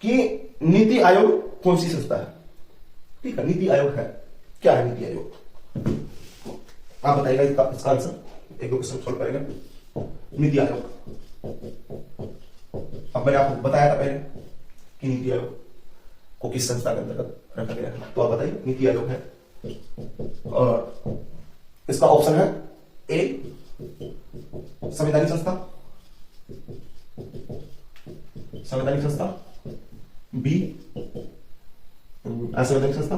कि नीति आयोग कौन सी संस्था है, ठीक है। नीति आयोग है, क्या है नीति आयोग, आप बताइएगा इसका आंसर। एक दो क्वेश्चन सॉल्व करेंगे। नीति आयोग, अब मैंने आपको बताया था पहले कि नीति आयोग को किस संस्था के अंतर्गत रखा गया है, तो आप बताइए। नीति आयोग है, और इसका ऑप्शन है ए संवैधानिक संस्था, बी असंवैधानिक संस्था,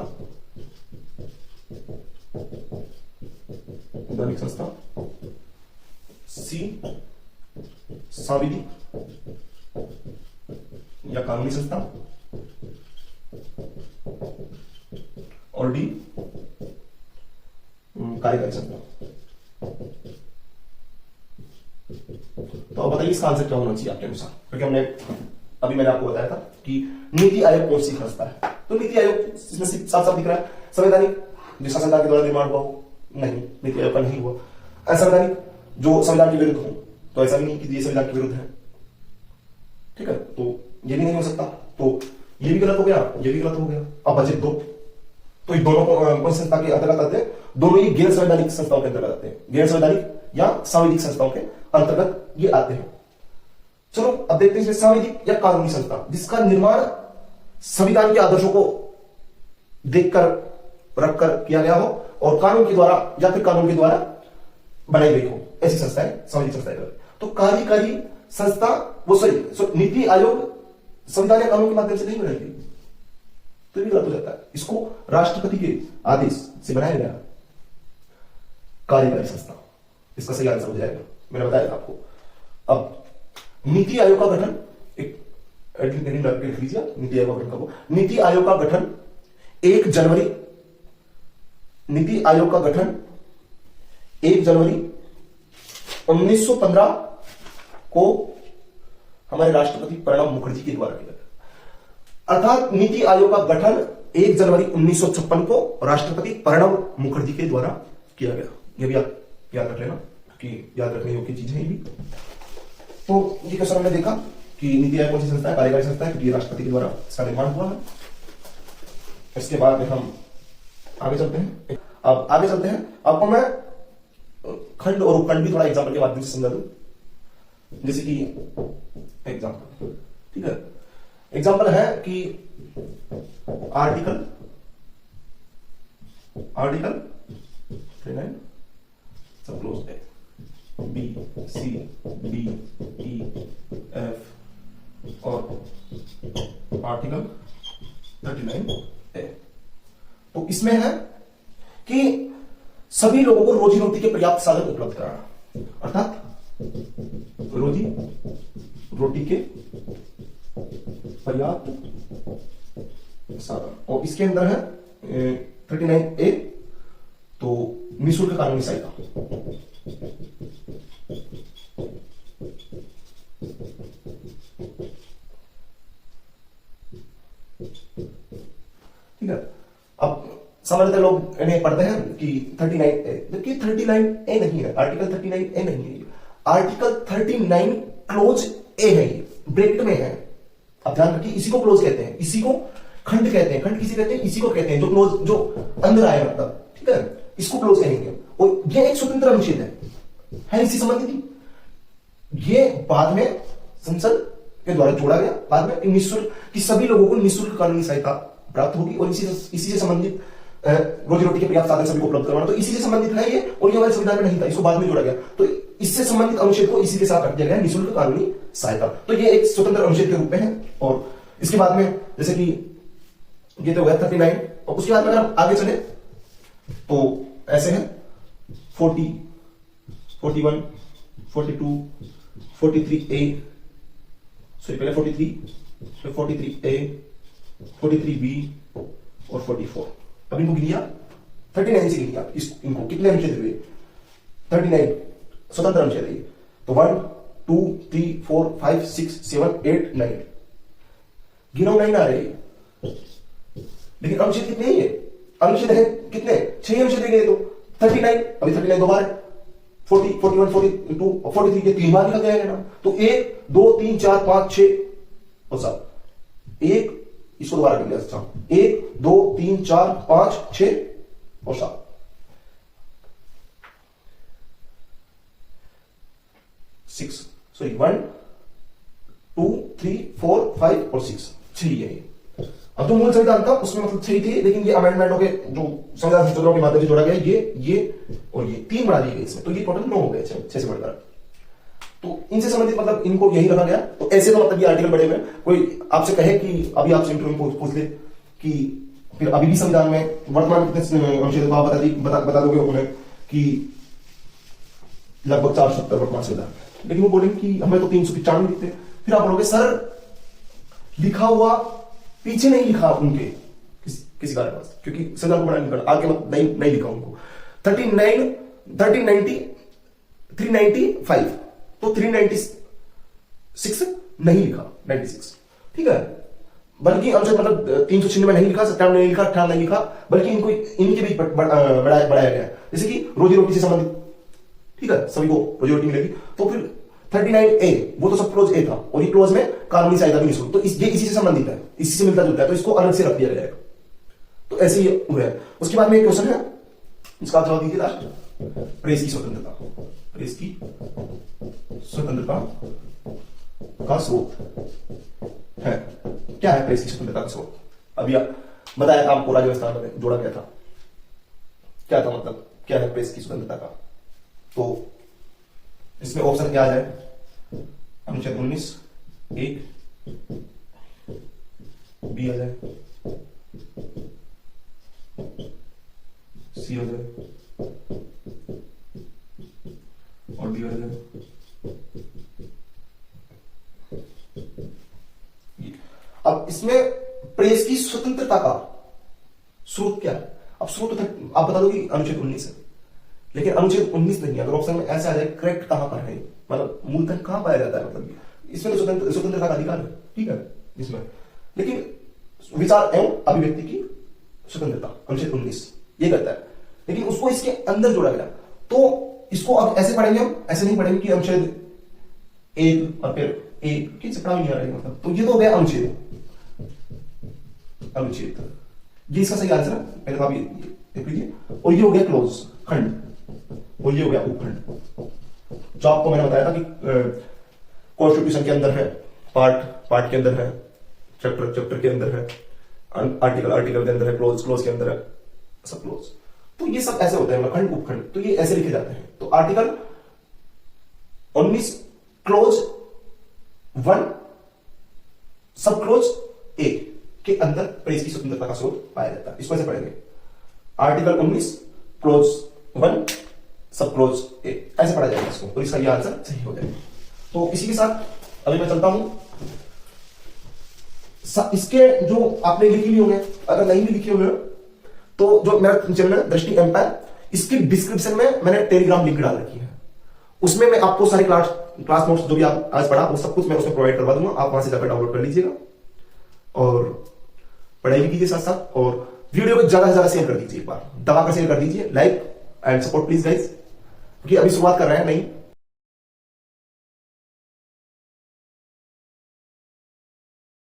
सी सांविधिक या कानूनी संस्था, और डी कार्यकारी संस्था। तो अब बताइए इसका आंसर क्या होना चाहिए आपके अनुसार, क्योंकि मैंने आपको बताया था कि नीति आयोग कौन सी संस्था है। तो नीति आयोग इसमें साफ साफ दिख रहा है, संवैधानिक जो संविधान के द्वारा निर्माण हुआ हो, नहीं, नीति आयोग का नहीं हुआ। असंवैधानिक जो संविधान के विरुद्ध हो, तो ऐसा भी नहीं कि ये संविधान के विरुद्ध है, ठीक है। तो ये भी नहीं हो सकता, तो ये भी गलत हो गया, ये भी गलत हो गया। अब बचे दो, तो ये दोनों कौन सी संस्था के अंतर्गत आते हैं, दोनों ही गैर संवैधानिक संस्थाओं के अंतर्गत आते हैं, गैर संवैधानिक या सांविधिक संस्थाओं के अंतर्गत ये आते हैं। चलो अब देखते हैं सांविधिक या कानूनी संस्था, जिसका निर्माण संविधान के आदर्शों को देखकर रखकर किया गया हो, और कानून के द्वारा या फिर कानून के द्वारा बनाई गई हो, ऐसी संस्थाएं सांविधिक संस्थाएं। तो कार्यकारी संस्था वो सही, नीति आयोग संविधान या कानून के माध्यम से नहीं बनाई गई, तो भी गलत हो जाता है। इसको राष्ट्रपति के आदेश से बनाया गया कार्यकारी संस्था, इसका सही आंसर हो जाएगा, मैंने बताया था आपको। अब नीति आयोग का गठन, एक लिख लीजिए, नीति आयोग का गठन कब, नीति आयोग का गठन 1 जनवरी 1915 को हमारे राष्ट्रपति प्रणब मुखर्जी के द्वारा किया गया। अर्थात नीति आयोग का गठन 1 जनवरी 1956 को राष्ट्रपति प्रणब मुखर्जी के द्वारा किया गया। यह भी आप याद रख लेना कि याद रखने योग्य चीज है ये भी। तो ये क्वेश्चन हमने देखा कि नीति आयोग कौन सी संस्था है, कार्यकारी संस्था है, क्योंकि राष्ट्रपति के द्वारा इसका निर्माण हुआ है। इसके बाद में हम आगे चलते हैं। अब आगे चलते हैं, आपको मैं खंड और उपखंड भी थोड़ा एग्जाम्पल के माध्यम से समझा दूं। जैसे कि एग्जाम्पल, ठीक है, एग्जाम्पल है कि आर्टिकल 39 सब क्लोज है, B C D E F और आर्टिकल 39 है। तो इसमें है कि सभी लोगों को रोजी रोटी के पर्याप्त साधन उपलब्ध कराना, अर्थात रोजी रोटी के पर्याप्त साधन। और इसके अंदर है 39A, तो निःशुल्क कानूनी सहायता। ठीक है, अब सामान्यतः लोग इन्हें पढ़ते हैं कि 39A, जबकि 39A नहीं है, आर्टिकल 39A नहीं है, आर्टिकल 39 क्लोज ए है, ये ब्रैकेट में है। अब ध्यान रखिए, इसी को क्लोज कहते हैं, इसी को खंड कहते हैं। खंड किसी कहते हैं, इसी को कहते हैं जो क्लोज, जो अंदर आए मतलब, ठीक है, इसको क्लोज कहेंगे। और ये एक स्वतंत्र अनुच्छेद है इसी संबंधित। ये बाद में संसद के द्वारा जोड़ा गया, बाद में निःशुल्क कि सभी लोगों को निःशुल्क कानूनी सहायता प्राप्त होगी और इसी से संबंधित रोजी रोटी के पर्याप्त साधन सभी को उपलब्ध करवाना, तो इसी से संबंधित है ये। और ये हमारे संविधान में नहीं था, इसको बाद में जोड़ा गया, तो इससे संबंधित अनुच्छेद को इसी के साथ रख दिया गया, निःशुल्क कानूनी सहायता। तो ये एक स्वतंत्र अनुच्छेद के रूप में है। और इसके बाद में जैसे कि ये तो गया 39, और उसके बाद में अगर हम आगे चले तो ऐसे है 40, 41, 42, 43A, सॉरी पहले 43, फिर 43A, 43B और 44। अब इनको गिनिया 39 से गिनिया, इनको कितने अनुच्छेद हुए? 39 स्वतंत्र अनुच्छेद है। तो 1 2 3 4 5 6 7 8 9, गिनो 9 आ रहे हैं, लेकिन अनुच्छेद कितने हैं? अनुच्छेद है कितने? 6 अनुच्छेद गए तो 39, अभी 39 दो बार 40, 41, 42 और 43 के 3 बार लिखा गया है ना। तो 1 2 3 4 5 6 और 7, 1 इसको दोबारा कर लिया, अच्छा 1 2 3 4 5 6 और 7, 6 सॉरी 1 2 3 4 5 और 6, 6 है। अब जो मूल संविधान था उसमें मतलब 6 थे, लेकिन ये अमेंडमेंटों के जो संविधान संशोधनों के माध्यम से जोड़ा गया, ये और ये 3 बढ़ा दिए गए इसमें, तो ये टोटल 9 हो गए 6 से बढ़कर। तो इनसे संबंधित मतलब इनको यही रखा गया। तो ऐसे तो मतलब ये आर्टिकल बड़े में कोई आपसे कहे कि अभी आपसे इंटरव्यू में पूछ ले कि फिर अभी भी संविधान में वर्तमान कितने अनुच्छेद आप बता दोगे उन्हें कि लगभग 470 वर्तमान संविधान, लेकिन वो बोलेंगे कि हमें तो 395 लिखते। फिर आप बोलोगे सर लिखा हुआ पीछे नहीं लिखा उनके किसी कारण पास, क्योंकि संविधान को बड़ा नहीं करना आगे मतलब नहीं लिखा उनको 395 तो 396 नहीं लिखा, 96 ठीक है, बल्कि अनुच्छेद मतलब 396 नहीं लिखा, 97 नहीं लिखा, 98 नहीं लिखा, बल्कि इनको इनके बीच बढ़ाया गया, जैसे कि रोजी रोटी से संबंधित, ठीक है, सभी को रोजी रोटी मिलेगी। तो फिर 39A वो तो सब क्लोज ए था, और ये क्लोज में कानूनी सहायता भी निःशुल्क, तो ये इसी से संबंधित है, इसी से मिलता जुलता है, तो इसको अलग से रख दिया गया है। तो ऐसे ही हुआ है। उसके बाद में एक क्वेश्चन है, इसका जवाब दीजिए लास्ट। प्रेस की स्वतंत्रता, प्रेस की स्वतंत्रता का स्रोत है क्या है? प्रेस की स्वतंत्रता का स्रोत अभी बताया था आपको, राज्य व्यवस्था में जोड़ा गया था, क्या था मतलब क्या है प्रेस की स्वतंत्रता का? तो इसमें ऑप्शन क्या है? अनुच्छेद 19 1 बी आ जाए, सी हो जाए और डी हो जाए। अब इसमें प्रेस की स्वतंत्रता का स्रोत क्या है? अब स्रोत आप बता दो कि अनुच्छेद 19 है, लेकिन अनुच्छेद 19 नहीं है। अगर ऑप्शन में ऐसा आ जाए करेक्ट कहां पर है, मतलब मूलतः कहां पाया जाता है, मतलब इसमें तो स्वतंत्रता का अधिकार है, ठीक है इसमें, लेकिन विचार एवं अभिव्यक्ति की स्वतंत्रता अनुच्छेद 19 ये करता है, लेकिन उसको इसके अंदर जोड़ा गया। तो इसको अब ऐसे पढ़ेंगे हम, ऐसे नहीं पढ़ेंगे कि अनुच्छेद 1 और फिर 1 किसी पढ़ा नहीं आ रहा है मतलब। तो ये तो हो गया अनुच्छेद, ये इसका सही आंसर है, पहले तो आप ये देख लीजिए। और ये हो गया क्लोज खंड, और ये हो गया उपखंड, जो आपको मैंने बताया था कि कॉन्स्टिट्यूशन के अंदर है, पार्ट के अंदर है, चैप्टर के अंदर है, आर्टिकल के अंदर है, क्लोज के अंदर है, सब क्लोज। तो ये सब ऐसे होते हैं, खंड उपखंड, तो ये ऐसे लिखे जाते हैं। तो आर्टिकल 19 क्लोज 1 सब क्लोज ए के अंदर प्रेस की स्वतंत्रता का स्रोत पाया जाता है। इसको ऐसे पढ़ेंगे, आर्टिकल 19 क्लोज 1 सब क्लोज ए, ऐसे पढ़ा जाएगा इसको, और इसका ये आंसर सही हो जाएगा। तो इसी के साथ अभी मैं चलता हूं, इसके जो आपने लिखी ली होंगे, अगर नहीं भी लिखे हुए तो जो मेरा चैनल है दृष्टि एम्पायर, इसकी डिस्क्रिप्शन में मैंने टेलीग्राम लिंक डाल रखी है, उसमें मैं आपको सारे क्लास नोट्स जो भी आप आज पढ़ा वो सब कुछ मैं उसमें प्रोवाइड करवा दूंगा, आप वहां से जाकर डाउनलोड कर लीजिएगा और पढ़ाई भी कीजिए साथ साथ, और वीडियो को ज्यादा से ज्यादा शेयर कर दीजिए, एक बार दबाकर शेयर कर दीजिए, like and support please guys, क्योंकि अभी शुरुआत कर रहे हैं, नहीं